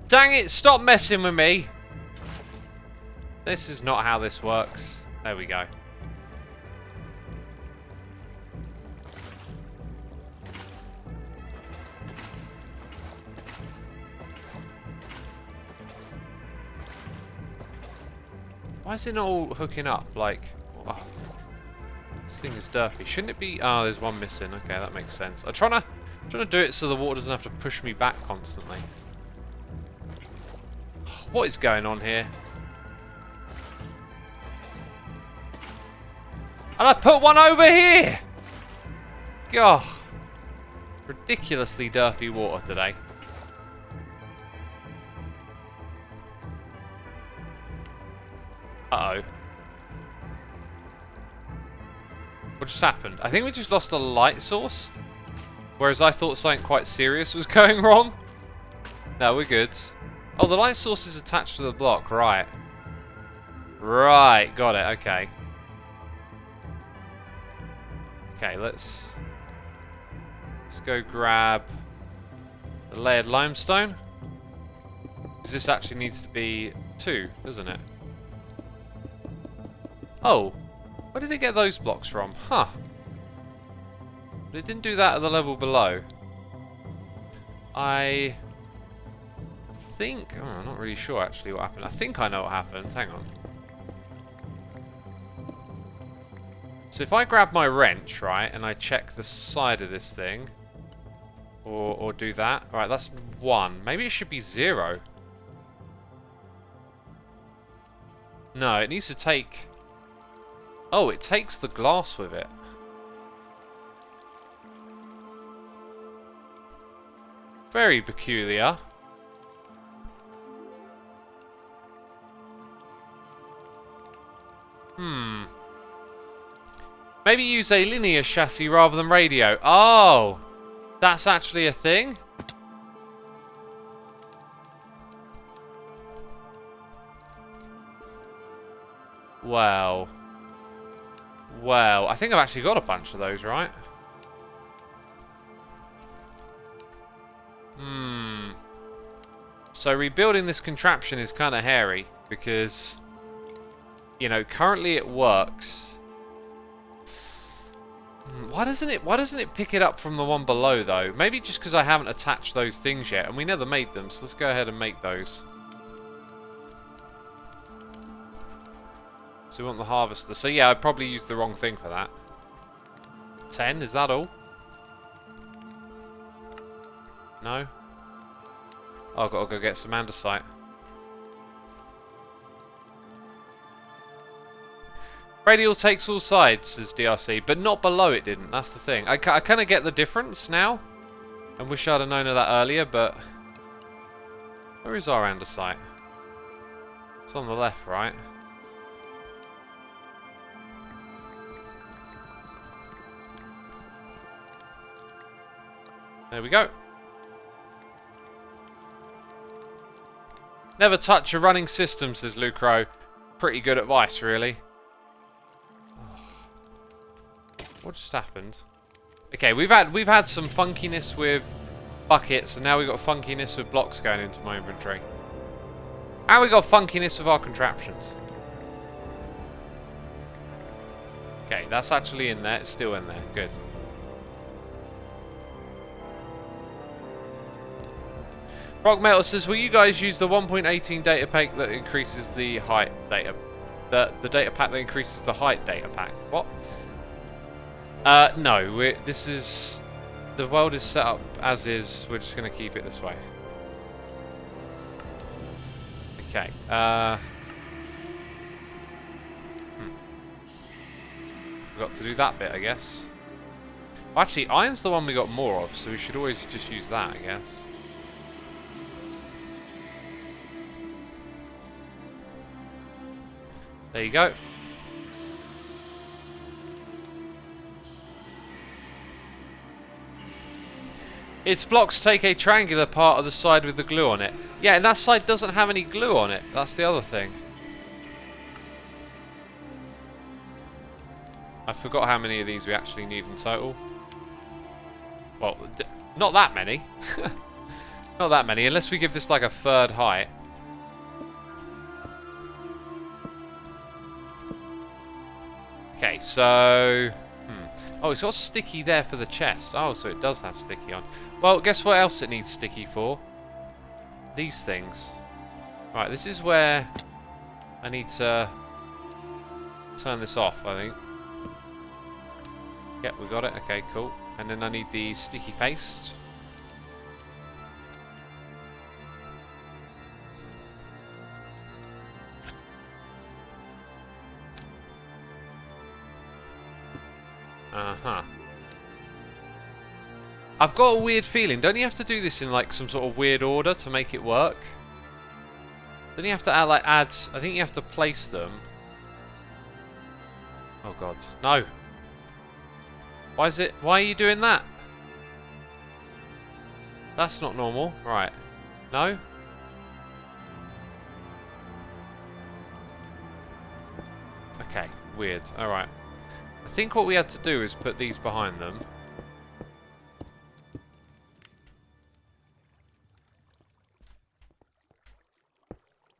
Speaker 1: Dang it, stop messing with me! This is not how this works. There we go. Why is it not all hooking up? Like, oh, this thing is derpy. Shouldn't it be? Oh, there's one missing. Okay, that makes sense. I'm trying to do it so the water doesn't have to push me back constantly. What is going on here? And I put one over here! God. Ridiculously derpy water today. Uh-oh. What just happened? I think we just lost a light source. Whereas I thought something quite serious was going wrong. No, we're good. Oh, the light source is attached to the block, right. Right, got it, okay. Okay, let's go grab the layered limestone. Because this actually needs to be 2, doesn't it? Oh, where did it get those blocks from? Huh. But it didn't do that at the level below. I think... Oh, I'm not really sure actually what happened. I think I know what happened. Hang on. So if I grab my wrench, right, and I check the side of this thing, or do that. Right, that's 1. Maybe it should be 0. No, it needs to take... Oh, it takes the glass with it. Very peculiar. Maybe use a linear chassis rather than radio. Oh! That's actually a thing? Well. Well, I think I've actually got a bunch of those, right? So rebuilding this contraption is kind of hairy because, you know, currently it works. Why doesn't it pick it up from the one below though? Maybe just because I haven't attached those things yet, and we never made them. So let's go ahead and make those. So we want the harvester. So yeah, I probably used the wrong thing for that. 10, is that all? No? Oh, I've got to go get some andesite. Radial takes all sides, says DRC, but not below it didn't, that's the thing. I kind of get the difference now. I wish I'd have known of that earlier, but... Where is our andesite? It's on the left, right? There we go. Never touch a running system, says Lucro. Pretty good advice, really. What just happened? Okay, we've had some funkiness with buckets, and now we've got funkiness with blocks going into my inventory. And we got funkiness with our contraptions. Okay, that's actually in there. It's still in there. Good. Rock Metal says, will you guys use the 1.18 data pack that increases the height data? The data pack that increases the height data pack. What? No. This is... The world is set up as is. We're just going to keep it this way. Okay. Forgot to do that bit, I guess. Actually, iron's the one we got more of, so we should always just use that, I guess. There you go. Its blocks take a triangular part of the side with the glue on it. Yeah, and that side doesn't have any glue on it. That's the other thing. I forgot how many of these we actually need in total. Well, not that many. Not that many, unless we give this like a third height. Okay, so... Oh, it's got sticky there for the chest. Oh, so it does have sticky on. Well, guess what else it needs sticky for? These things. Right, this is where I need to turn this off, I think. Yep, we got it. Okay, cool. And then I need the sticky paste. Uh-huh. I've got a weird feeling. Don't you have to do this in like some sort of weird order to make it work? Don't you have to add, I think you have to place them. Oh god. No. Why are you doing that? That's not normal. Right. No? Okay. Weird. Alright. I think what we had to do is put these behind them.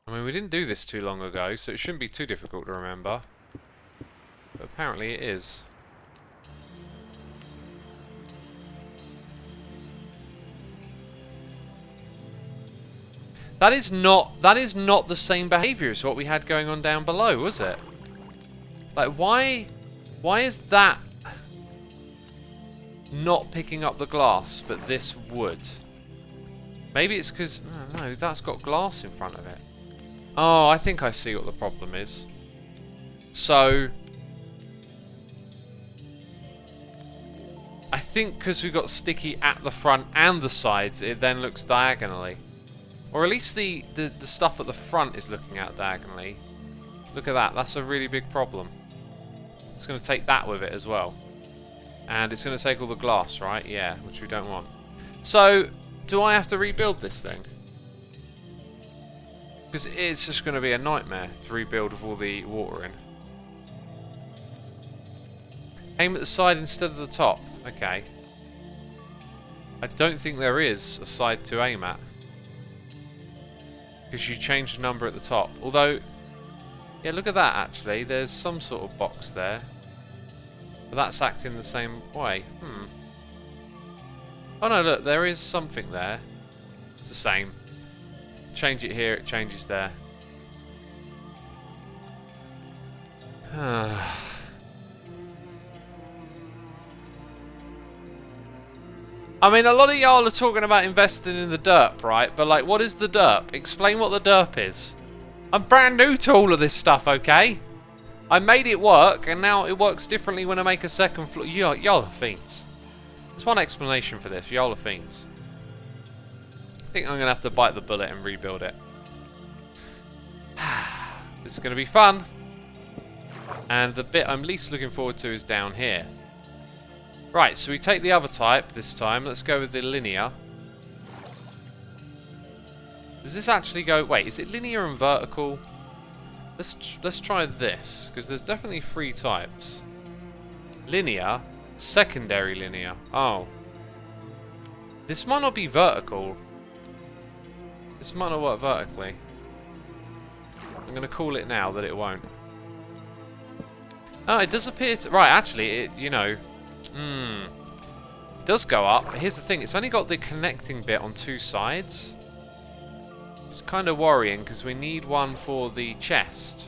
Speaker 1: I mean, we didn't do this too long ago, so it shouldn't be too difficult to remember. But apparently it is. That is not the same behaviour as what we had going on down below, was it? Like, why is that not picking up the glass, but this would? Maybe it's because... No, that's got glass in front of it. Oh, I think I see what the problem is. So... I think because we've got sticky at the front and the sides, it then looks diagonally. Or at least the stuff at the front is looking out diagonally. Look at that, that's a really big problem. It's going to take that with it as well. And it's going to take all the glass, right? Yeah, which we don't want. So, do I have to rebuild this thing? Because it's just going to be a nightmare to rebuild with all the water in. Aim at the side instead of the top. Okay. I don't think there is a side to aim at. Because you change the number at the top. Although, yeah, look at that actually. There's some sort of box there. But that's acting the same way. Oh no, look, there is something there. It's the same. Change it here, it changes there. I mean, a lot of y'all are talking about investing in the derp, right? But like, what is the derp? Explain what the derp is. I'm brand new to all of this stuff, okay? I made it work, and now it works differently when I make a second floor. Y'all are fiends. There's one explanation for this. Y'all are fiends. I think I'm going to have to bite the bullet and rebuild it. This is going to be fun. And the bit I'm least looking forward to is down here. Right, so we take the other type this time. Let's go with the linear. Does this actually go... Wait, is it linear and vertical? Let's try this, because there's definitely 3 types. Linear, secondary linear. Oh. This might not be vertical. This might not work vertically. I'm going to call it now that it won't. Oh, it does appear to... Right, actually, it, you know... It does go up. But here's the thing, it's only got the connecting bit on 2 sides. It's kind of worrying because we need one for the chest.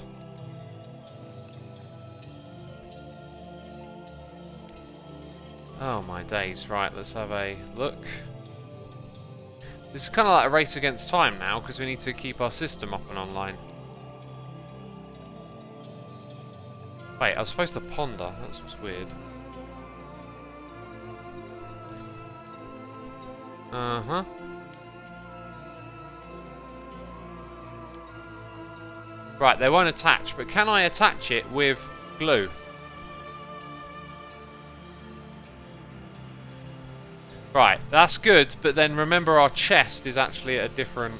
Speaker 1: Oh my days. Right, let's have a look. This is kind of like a race against time now because we need to keep our system up and online. Wait, I was supposed to ponder. That's what's weird. Uh-huh. Right, they won't attach, but can I attach it with glue? Right, that's good, but then remember our chest is actually at a different...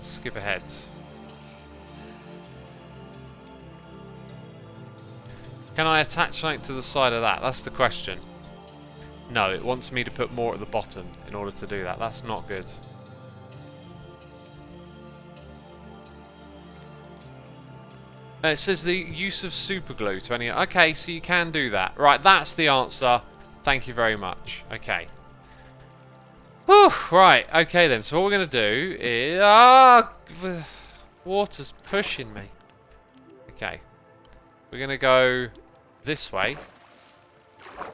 Speaker 1: Skip ahead. Can I attach something to the side of that? That's the question. No, it wants me to put more at the bottom in order to do that. That's not good. It says the use of super glue to any... Okay, so you can do that. Right, that's the answer. Thank you very much. Okay. Whew, right, okay then. So what we're going to do is... water's pushing me. Okay. We're going to go this way.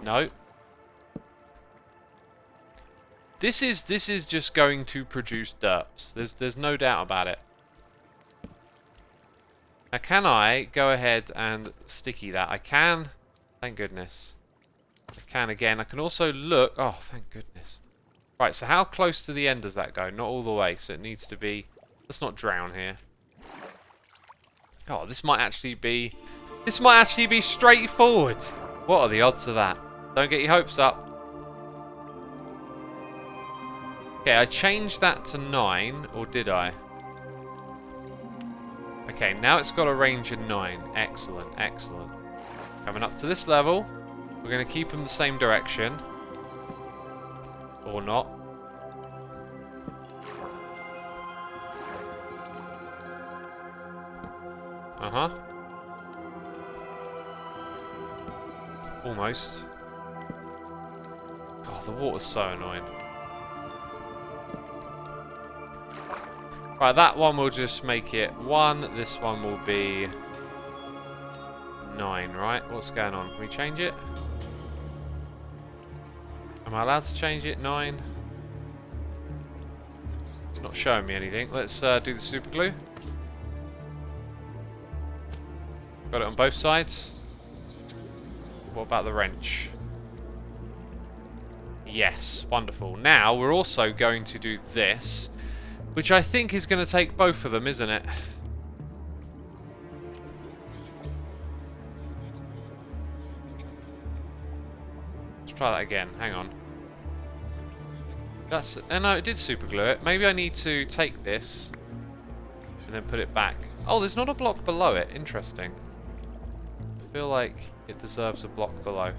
Speaker 1: No. This is just going to produce derps. There's no doubt about it. Now can I go ahead and sticky that? I can. Thank goodness. I can again. I can also look. Oh, thank goodness. Right, so how close to the end does that go? Not all the way, so it needs to be... Let's not drown here. Oh, this might actually be straightforward. What are the odds of that? Don't get your hopes up. Okay, I changed that to 9, or did I? Okay, now it's got a range of 9. Excellent, excellent. Coming up to this level, we're going to keep them the same direction. Or not. Uh-huh. Almost. God, the water's so annoying. Right, that one will just make it 1. This one will be 9, right? What's going on? Can we change it? Am I allowed to change it? 9? It's not showing me anything. Let's do the super glue. Got it on both sides. What about the wrench? Yes, wonderful. Now we're also going to do this, which I think is going to take both of them, isn't it? Let's try that again. Hang on. That's... Oh no, it did super glue it. Maybe I need to take this and then put it back. Oh, there's not a block below it. Interesting. I feel like it deserves a block below.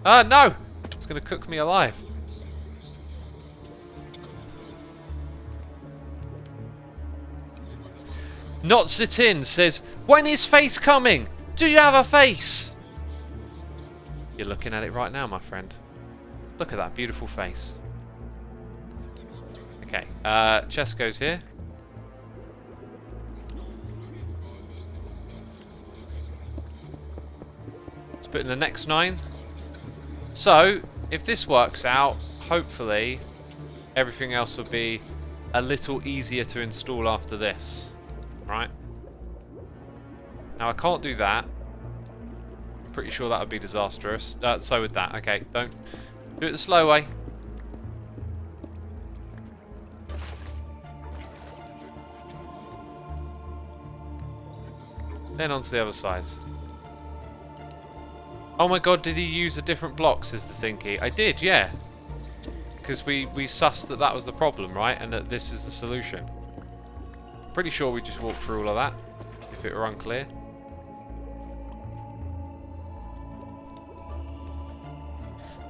Speaker 1: Ah, no! It's going to cook me alive. Not sit in says, when is face coming? Do you have a face? You're looking at it right now, my friend. Look at that beautiful face. Okay, chest goes here. Let's put in the next 9. So, if this works out, hopefully everything else will be a little easier to install after this. Right? Now I can't do that. I'm pretty sure that would be disastrous. So with that, okay, don't do it the slow way. Then onto the other sides. Oh my god, did he use a different block, says the thinky. I did, yeah. Because we sussed that that was the problem, right? And that this is the solution. Pretty sure we just walked through all of that, if it were unclear.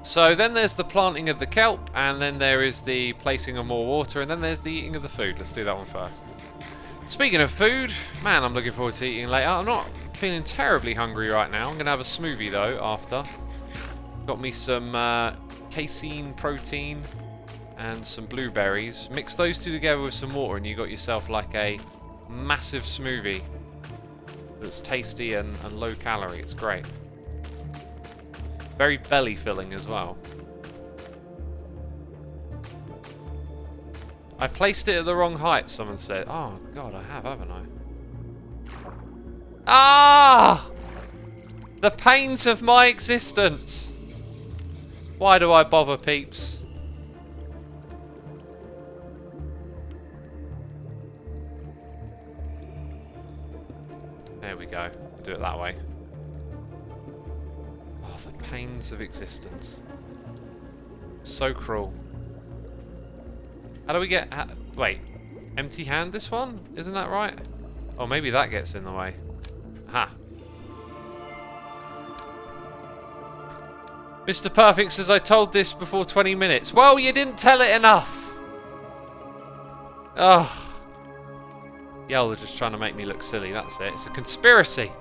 Speaker 1: So then there's the planting of the kelp, and then there is the placing of more water, and then there's the eating of the food. Let's do that one first. Speaking of food, man, I'm looking forward to eating later. I'm not feeling terribly hungry right now. I'm going to have a smoothie, though, after. Got me some casein protein and some blueberries. Mix those two together with some water and you got yourself like a massive smoothie that's tasty and low calorie. It's great. Very belly filling as well. I placed it at the wrong height, someone said. Oh god, I have, haven't I? Ah! The pains of my existence! Why do I bother, peeps? There we go. Do it that way. Oh, the pains of existence. So cruel. How do we get... wait. Empty hand this one? Isn't that right? Oh, maybe that gets in the way. Aha. Mr. Perfect says, I told this before 20 minutes. Well, you didn't tell it enough. Ugh. Y'all are just trying to make me look silly, that's it. It's a conspiracy.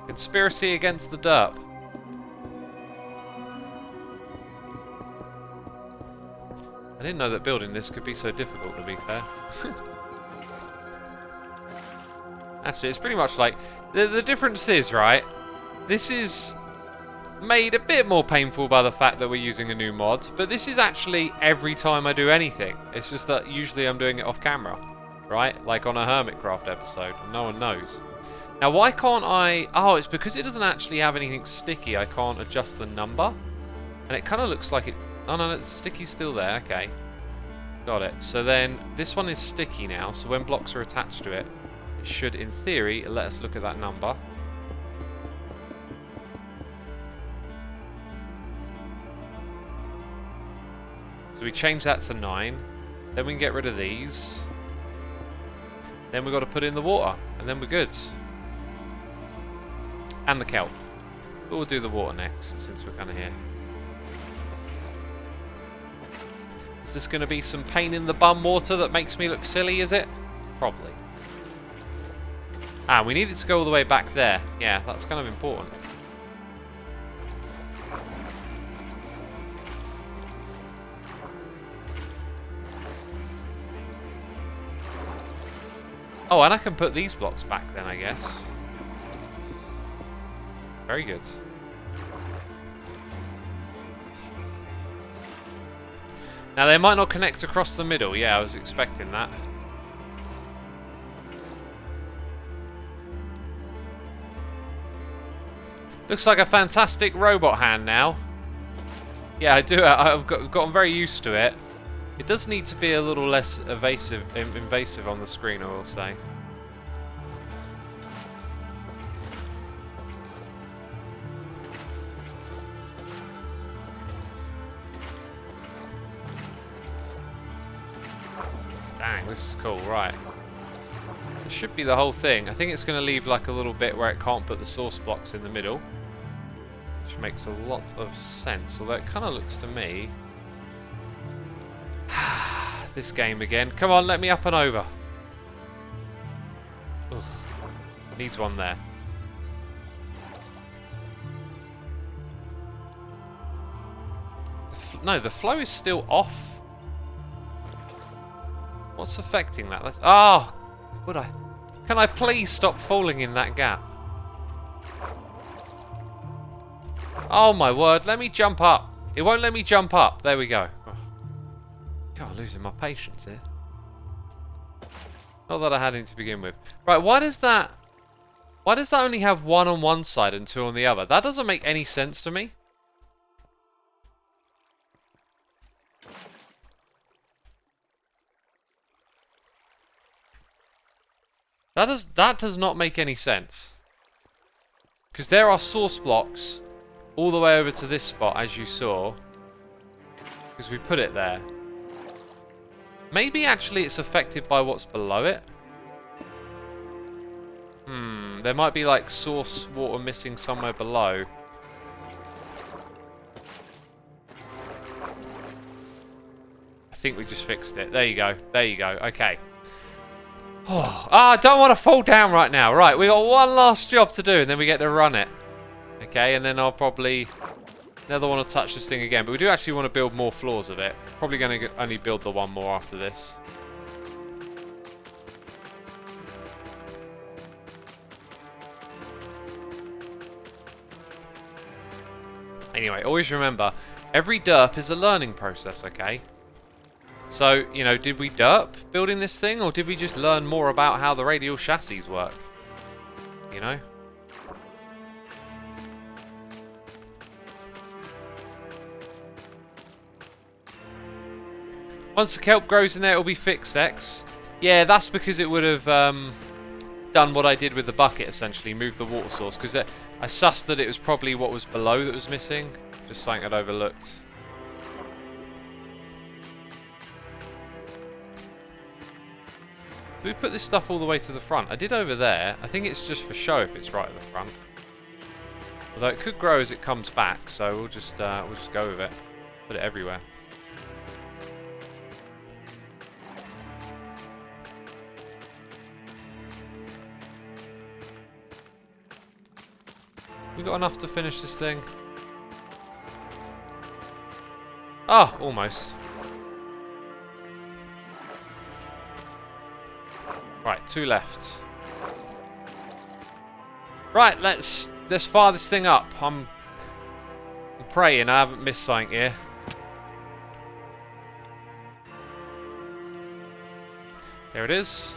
Speaker 1: Conspiracy against the derp. I didn't know that building this could be so difficult, to be fair. Actually, it's pretty much like... The difference is, right? This is made a bit more painful by the fact that we're using a new mod, but this is actually every time I do anything. It's just that usually I'm doing it off camera. Right? Like on a Hermitcraft episode, and no one knows. Now, why can't I... Oh, it's because it doesn't actually have anything sticky. I can't adjust the number. And it kind of looks like it... Oh, no, it's sticky's still there. Okay. Got it. So then, this one is sticky now, so when blocks are attached to it, it should, in theory, let us look at that number. So we change that to 9. Then we can get rid of these. Then we've got to put in the water, and then we're good. And the kelp. But we'll do the water next, since we're kind of here. Is this going to be some pain in the bum water that makes me look silly, is it? Probably. Ah, we need it to go all the way back there. Yeah, that's kind of important. Oh, and I can put these blocks back then, I guess. Very good. Now, they might not connect across the middle. Yeah, I was expecting that. Looks like a fantastic robot hand now. Yeah, I do. I've gotten very used to it. It does need to be a little less invasive on the screen, I will say. Dang, this is cool, right. It should be the whole thing. I think it's going to leave like a little bit where it can't put the source blocks in the middle. Which makes a lot of sense. Although it kind of looks to me... This game again. Come on, let me up and over. Ugh. Needs one there. No, the flow is still off. What's affecting that? That's... Oh! Would I... Can I please stop falling in that gap? Oh my word, let me jump up. It won't let me jump up. There we go. Oh. God, I'm losing my patience here. Not that I had any to begin with. Right, why does that only have one on one side and two on the other? That doesn't make any sense to me. That does not make any sense. Because there are source blocks all the way over to this spot, as you saw. Because we put it there. Maybe actually it's affected by what's below it. There might be like source water missing somewhere below. I think we just fixed it. There you go. There you go. Okay. Oh, I don't want to fall down right now. Right, we got one last job to do and then we get to run it. Okay, and then I'll probably never want to touch this thing again. But we do actually want to build more floors of it. Probably going to only build the one more after this. Anyway, always remember, every derp is a learning process, okay? So, you know, did we derp building this thing, or did we just learn more about how the radial chassis work? You know? Once the kelp grows in there, it'll be fixed, X. Yeah, that's because it would have done what I did with the bucket, essentially, moved the water source. Because I sussed that it was probably what was below that was missing. Just something I'd overlooked. Do we put this stuff all the way to the front? I did over there. I think it's just for show if it's right at the front. Although it could grow as it comes back, so we'll just go with it. Put it everywhere. We got enough to finish this thing? Oh, almost. Right, 2 left. Right, let's fire this thing up. I'm praying I haven't missed something here. There it is.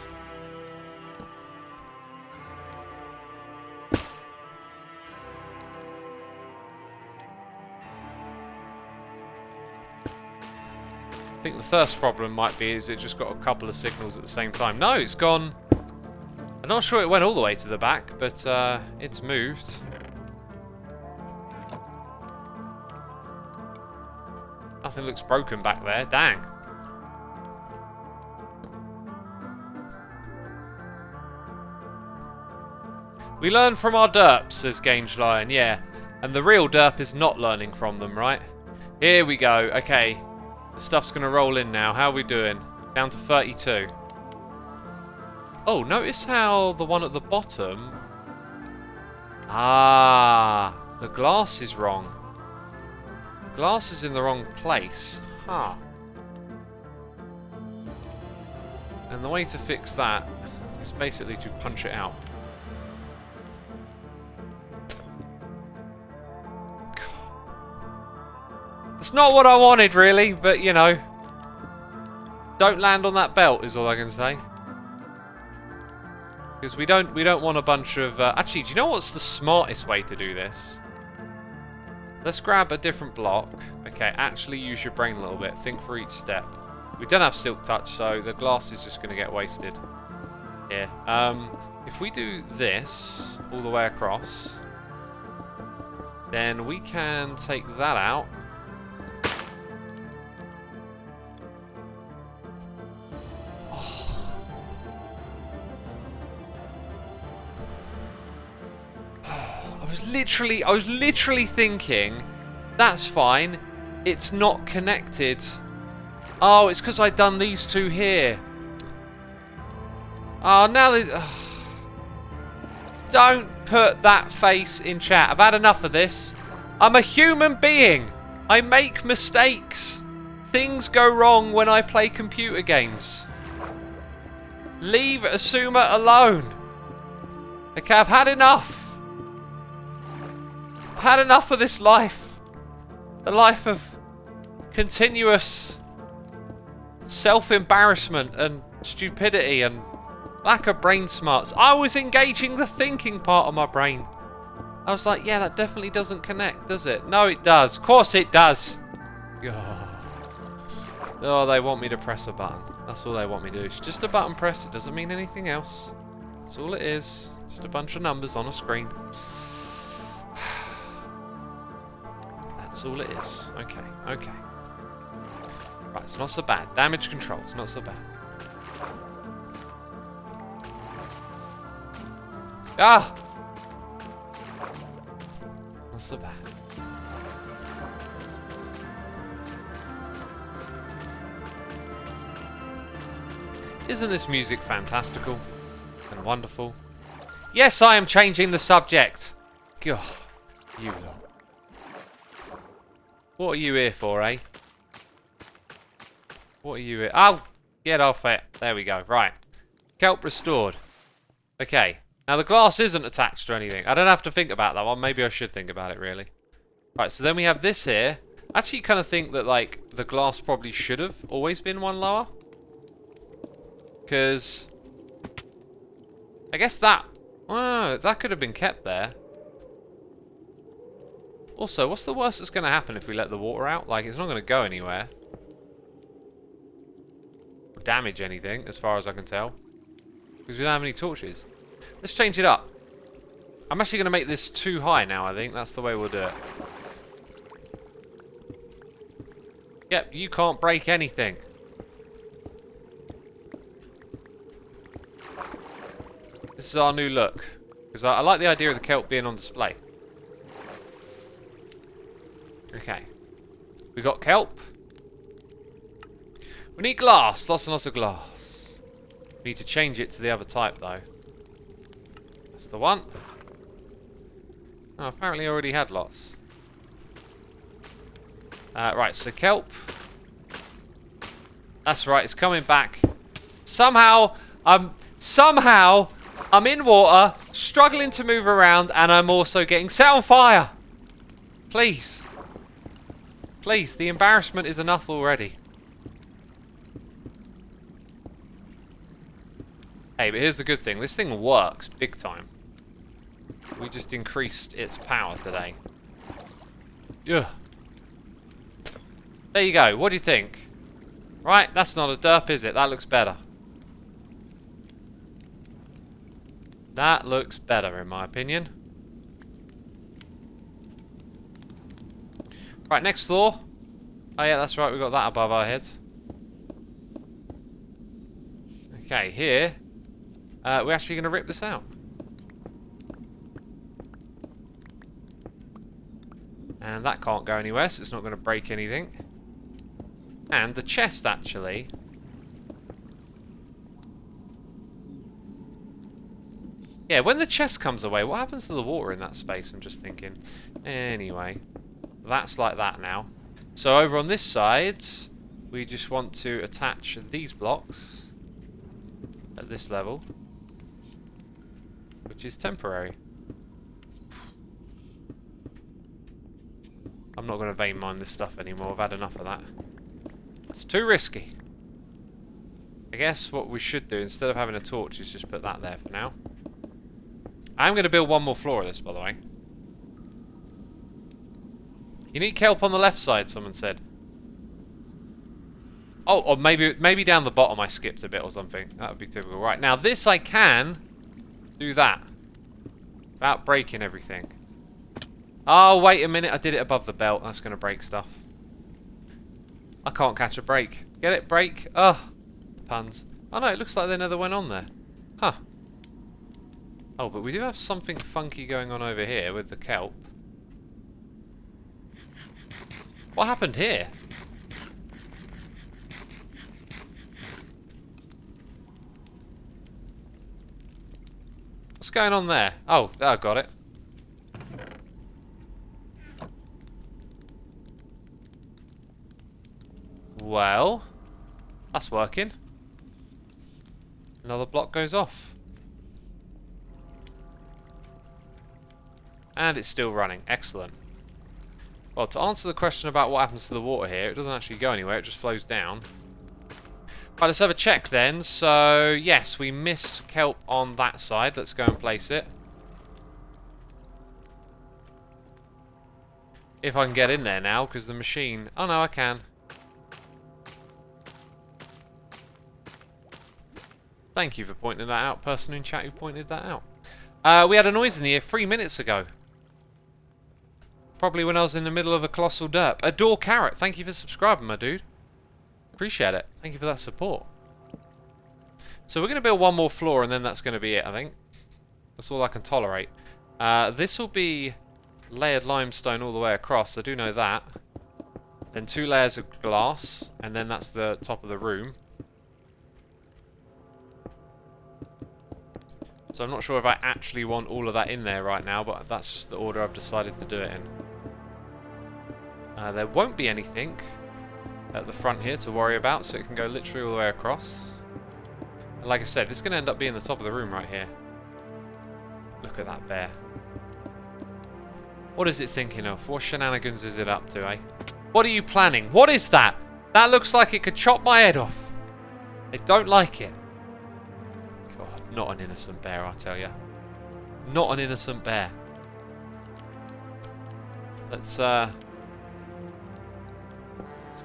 Speaker 1: I think the first problem might be is it just got a couple of signals at the same time. No, it's gone. I'm not sure it went all the way to the back, but it's moved. Nothing looks broken back there. Dang. We learn from our derps, says Gange Lion. Yeah. And the real derp is not learning from them, right? Here we go. Okay. The stuff's going to roll in now. How are we doing? Down to 32. Oh, notice how the one at the bottom... Ah, the glass is wrong. The glass is in the wrong place. Huh. And the way to fix that is basically to punch it out. It's not what I wanted, really, but, you know. Don't land on that belt, is all I can say. Because we don't want a bunch of... actually, do you know what's the smartest way to do this? Let's grab a different block. Okay, actually use your brain a little bit. Think for each step. We don't have Silk Touch, so the glass is just going to get wasted. Here. If we do this all the way across, then we can take that out. I was literally thinking, that's fine. It's not connected. Oh, it's because I'd done these two here. Oh, now they... Don't put that face in chat. I've had enough of this. I'm a human being. I make mistakes. Things go wrong when I play computer games. Leave Xisuma alone. Okay, I've had enough. I've had enough of this life. The life of continuous self-embarrassment and stupidity and lack of brain smarts. I was engaging the thinking part of my brain. I was like, yeah, that definitely doesn't connect, does it? No, it does. Of course it does. Oh, they want me to press a button. That's all they want me to do. It's just a button press. It doesn't mean anything else. That's all it is. Just a bunch of numbers on a screen. That's all it is. Okay, okay. Right, it's not so bad. Damage control, it's not so bad. Ah! Not so bad. Isn't this music fantastical and wonderful? Yes, I am changing the subject. God, you lot. What are you here for, eh? What are you here? Oh, get off it. There we go. Right. Kelp restored. Okay. Now the glass isn't attached to anything. I don't have to think about that one. Maybe I should think about it, really. Right, so then we have this here. I actually kind of think that, like, the glass probably should have always been one lower. Because I guess that could have been kept there. Also, what's the worst that's going to happen if we let the water out? Like, it's not going to go anywhere. Or damage anything, as far as I can tell. Because we don't have any torches. Let's change it up. I'm actually going to make this too high now, I think. That's the way we'll do it. Yep, you can't break anything. This is our new look. Because I like the idea of the kelp being on display. Okay. We got kelp. We need glass. Lots and lots of glass. We need to change it to the other type, though. That's the one. Oh, apparently I already had lots. Right, so kelp. That's right, it's coming back. Somehow, I'm in water, struggling to move around, and I'm also getting set on fire. Please. Please, the embarrassment is enough already. Hey, but here's the good thing. This thing works big time. We just increased its power today. Ugh. There you go. What do you think? Right, that's not a derp, is it? That looks better. That looks better, in my opinion. Right, next floor. Oh yeah, that's right, we've got that above our heads. Okay, here. We're actually going to rip this out. And that can't go anywhere, so it's not going to break anything. And the chest, actually. Yeah, when the chest comes away, what happens to the water in that space? I'm just thinking. Anyway, that's like that now. So over on this side, we just want to attach these blocks at this level, which is temporary. I'm not going to vein mine this stuff anymore. I've had enough of that. It's too risky. I guess what we should do, instead of having a torch, is just put that there for now. I'm going to build one more floor of this, by the way. You need kelp on the left side, someone said. Oh, or maybe down the bottom I skipped a bit or something. That would be typical. Right, now this I can do that. Without breaking everything. Oh, wait a minute. I did it above the belt. That's going to break stuff. I can't catch a break. Get it? Break? Oh, puns. Oh no, it looks like they never went on there. Huh. Oh, but we do have something funky going on over here with the kelp. What happened here? What's going on there? Oh, I got it. Well, that's working. Another block goes off. And it's still running. Excellent. Well, to answer the question about what happens to the water here, it doesn't actually go anywhere, it just flows down. Right, let's have a check then. So, yes, we missed kelp on that side. Let's go and place it. If I can get in there now, because the machine... Oh, no, I can. Thank you for pointing that out, person in chat who pointed that out. We had a noise in here 3 minutes ago. Probably when I was in the middle of a colossal derp. Adore Carrot, thank you for subscribing, my dude. Appreciate it. Thank you for that support. So we're going to build one more floor and then that's going to be it, I think. That's all I can tolerate. This will be layered limestone all the way across, I do know that. Then 2 layers of glass, and then that's the top of the room. So I'm not sure if I actually want all of that in there right now, but that's just the order I've decided to do it in. There won't be anything at the front here to worry about, so it can go literally all the way across. And like I said, it's going to end up being the top of the room right here. Look at that bear. What is it thinking of? What shenanigans is it up to, eh? What are you planning? What is that? That looks like it could chop my head off. I don't like it. God, not an innocent bear, I tell you. Not an innocent bear. Let's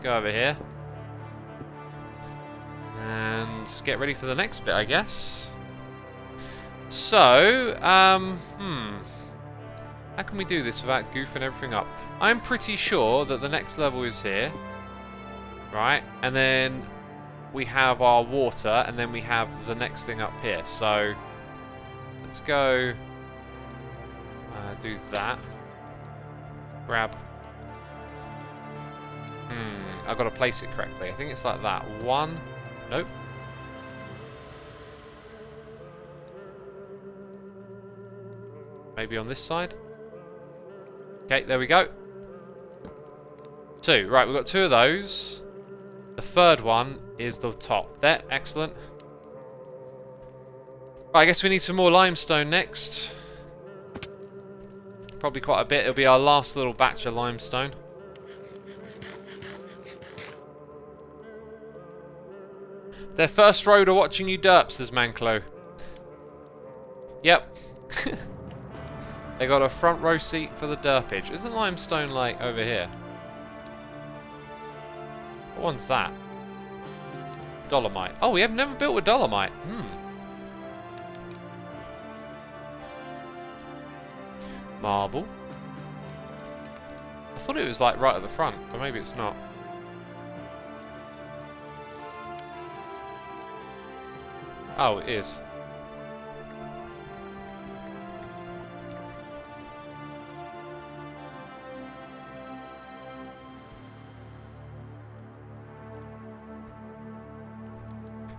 Speaker 1: go over here. And get ready for the next bit, I guess. So, how can we do this without goofing everything up? I'm pretty sure that the next level is here. Right? And then we have our water, and then we have the next thing up here. So, let's go do that. Grab. I've got to place it correctly. I think it's like that. 1. Nope. Maybe on this side. Okay, there we go. 2. Right, we've got 2 of those. The third one is the top. There, excellent. Right, I guess we need some more limestone next. Probably quite a bit. It'll be our last little batch of limestone. Their first road are watching you derp, says Manclo. Yep. They got a front row seat for the derpage. Isn't limestone like over here? What one's that? Dolomite. Oh, we have never built with dolomite. Marble. I thought it was like right at the front, but maybe it's not. Oh, it is.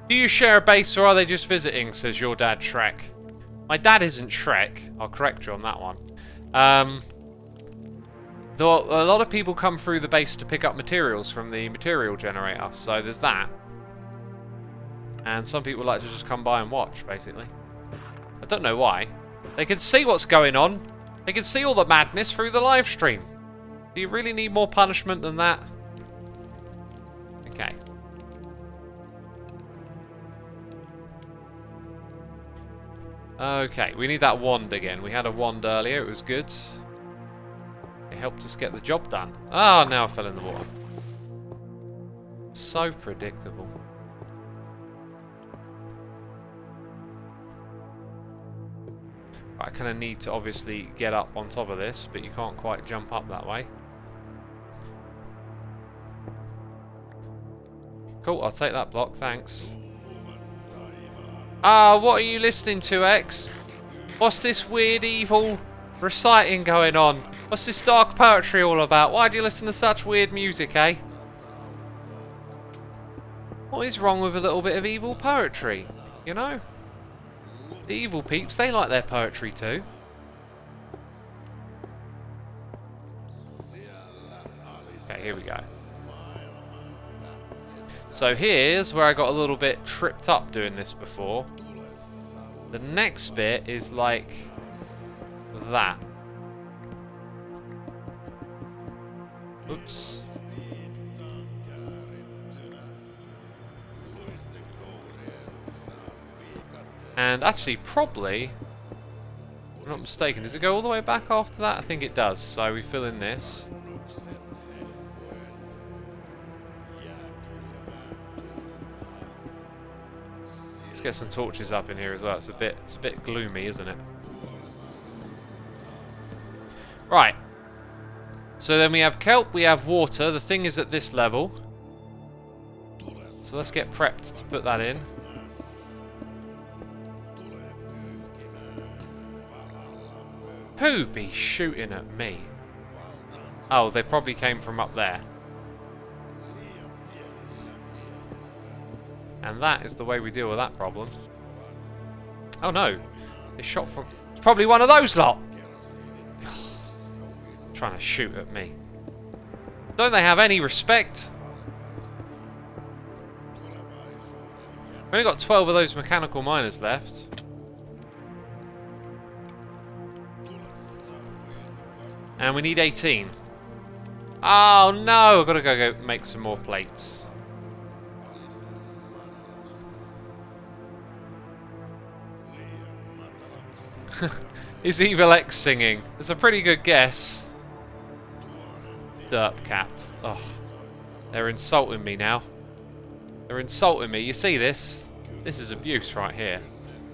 Speaker 1: Do you share a base or are they just visiting, says your dad Shrek. My dad isn't Shrek. I'll correct you on that one. Though a lot of people come through the base to pick up materials from the material generator, so there's that. And some people like to just come by and watch, basically. I don't know why. They can see what's going on. They can see all the madness through the live stream. Do you really need more punishment than that? Okay. Okay, we need that wand again. We had a wand earlier, it was good. It helped us get the job done. Ah, now I fell in the water. So predictable. I kind of need to obviously get up on top of this, but you can't quite jump up that way. Cool, I'll take that block, thanks. Ah, what are you listening to, X? What's this weird evil reciting going on? What's this dark poetry all about? Why do you listen to such weird music, eh? What is wrong with a little bit of evil poetry? You know? The evil peeps, they like their poetry too. Okay, here we go. So here's where I got a little bit tripped up doing this before. The next bit is like that. Oops. And actually, probably, if I'm not mistaken, does it go all the way back after that? I think it does. So we fill in this. Let's get some torches up in here as well. It's a bit gloomy, isn't it? Right. So then we have kelp, we have water. The thing is at this level. So let's get prepped to put that in. Who be shooting at me? Oh, they probably came from up there. And that is the way we deal with that problem. Oh no, they shot from... It's probably one of those lot! Trying to shoot at me. Don't they have any respect? We've only got 12 of those mechanical miners left. And we need 18. Oh no, I've got to go make some more plates. Is Evil X singing? It's a pretty good guess. Derp cap. Oh, they're insulting me now. They're insulting me. You see this? This is abuse right here.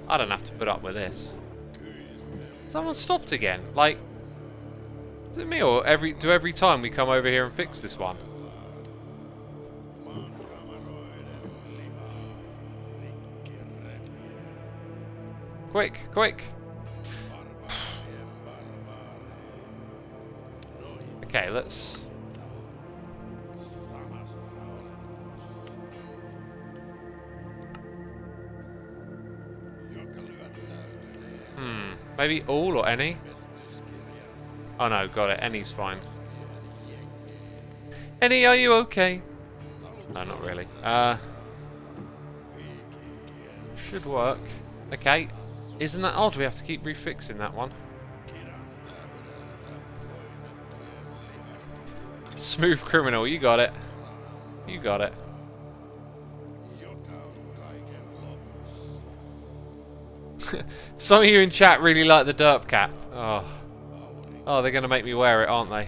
Speaker 1: I don't have to put up with this. Someone stopped again. Like, is it me or every time we come over here and fix this one? Quick, quick. Okay, let's... Maybe all or any? Oh no, got it. Any's fine. Any, are you okay? No, not really. Should work. Okay. Isn't that odd? We have to keep refixing that one. Smooth criminal, you got it. You got it. Some of you in chat really like the derp cap. Oh, oh, they're going to make me wear it, aren't they?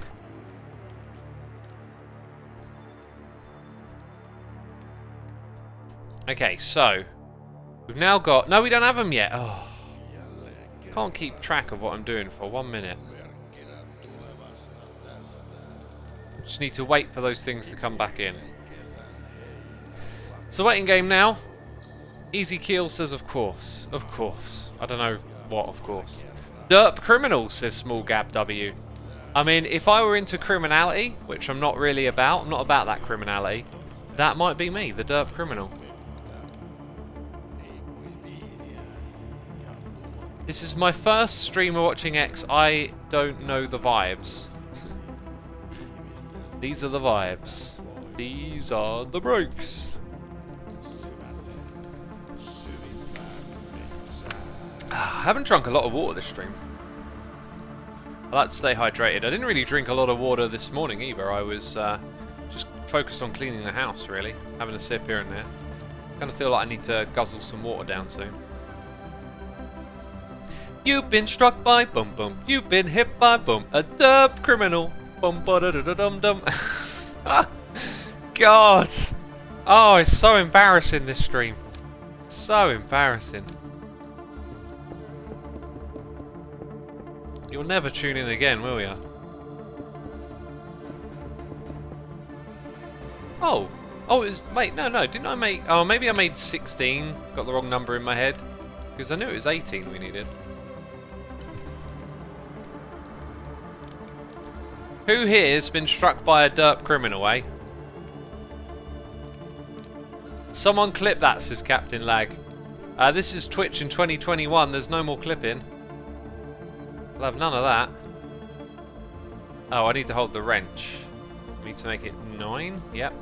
Speaker 1: Okay, so we've now got... No, we don't have them yet. Oh, can't keep track of what I'm doing for 1 minute. Just need to wait for those things to come back in. It's a waiting game now. Easy Keel says, of course. Of course. I don't know what, of course. Derp criminal, says Small Gab W. I mean, if I were into criminality, which I'm not really about, I'm not about that criminality, that might be me, the derp criminal. This is my first streamer watching X. I don't know the vibes. These are the vibes. These are the breaks. I haven't drunk a lot of water this stream. I like to stay hydrated. I didn't really drink a lot of water this morning either. I was just focused on cleaning the house, really. Having a sip here and there. Kind of feel like I need to guzzle some water down soon. You've been struck by boom boom. You've been hit by boom. A derp criminal. Bum ba da da da dum dum. God. Oh, it's so embarrassing, this stream. So embarrassing. You'll never tune in again, will you? Oh. Oh, it was... Wait, no. Didn't I make... Oh, maybe I made 16. Got the wrong number in my head. Because I knew it was 18 we needed. Who here has been struck by a derp criminal, eh? Someone clip that, says Captain Lag. This is Twitch in 2021. There's no more clipping. I'll have none of that. Oh, I need to hold the wrench. I need to make it 9. Yep.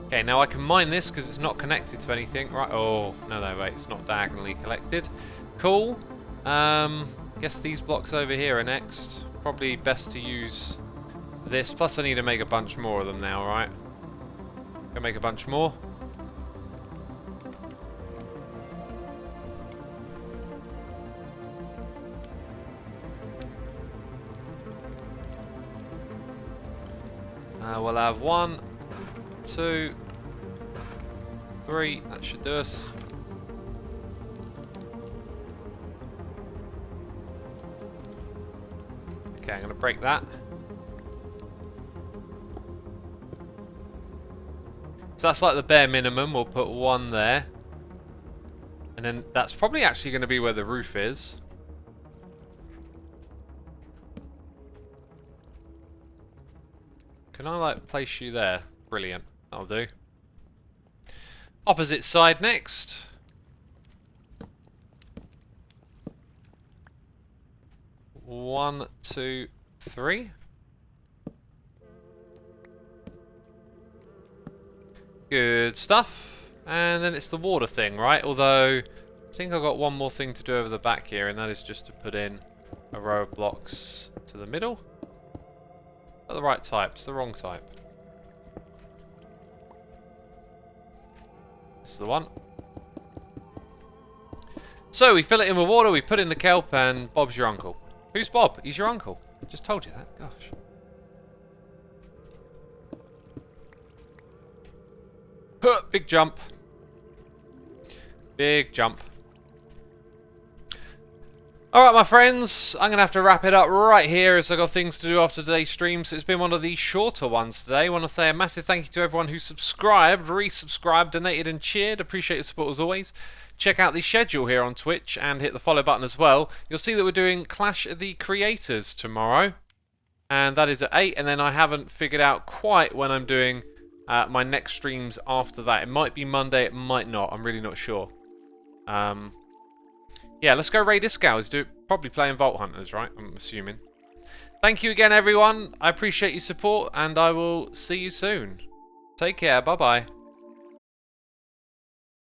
Speaker 1: Okay, now I can mine this because it's not connected to anything. Right. Oh, no, wait. It's not diagonally collected. Cool. Guess these blocks over here are next. Probably best to use this. Plus I need to make a bunch more of them now, right? Go make a bunch more. We'll have 1, 2, 3. That should do us. Okay, I'm going to break that. So that's like the bare minimum. We'll put 1 there. And then that's probably actually going to be where the roof is. Can I like place you there? Brilliant. That'll do. Opposite side next. One, 2, 3. Good stuff. And then it's the water thing, right? Although I think I've got one more thing to do over the back here, and that is just to put in a row of blocks to the middle. Not the right type, it's the wrong type. This is the one. So we fill it in with water, we put in the kelp, and Bob's your uncle. Who's Bob? He's your uncle. I just told you that. Gosh. Big jump. Big jump. Alright, my friends, I'm going to have to wrap it up right here as I've got things to do after today's stream. So it's been one of the shorter ones today. I want to say a massive thank you to everyone who subscribed, resubscribed, donated and cheered. Appreciate your support as always. Check out the schedule here on Twitch and hit the follow button as well. You'll see that we're doing Clash of the Creators tomorrow. And that is at 8. And then I haven't figured out quite when I'm doing my next streams after that. It might be Monday, it might not. I'm really not sure. Yeah, let's go raid this guy. Let's do it. Probably playing Vault Hunters, right? I'm assuming. Thank you again, everyone. I appreciate your support, and I will see you soon. Take care. Bye-bye.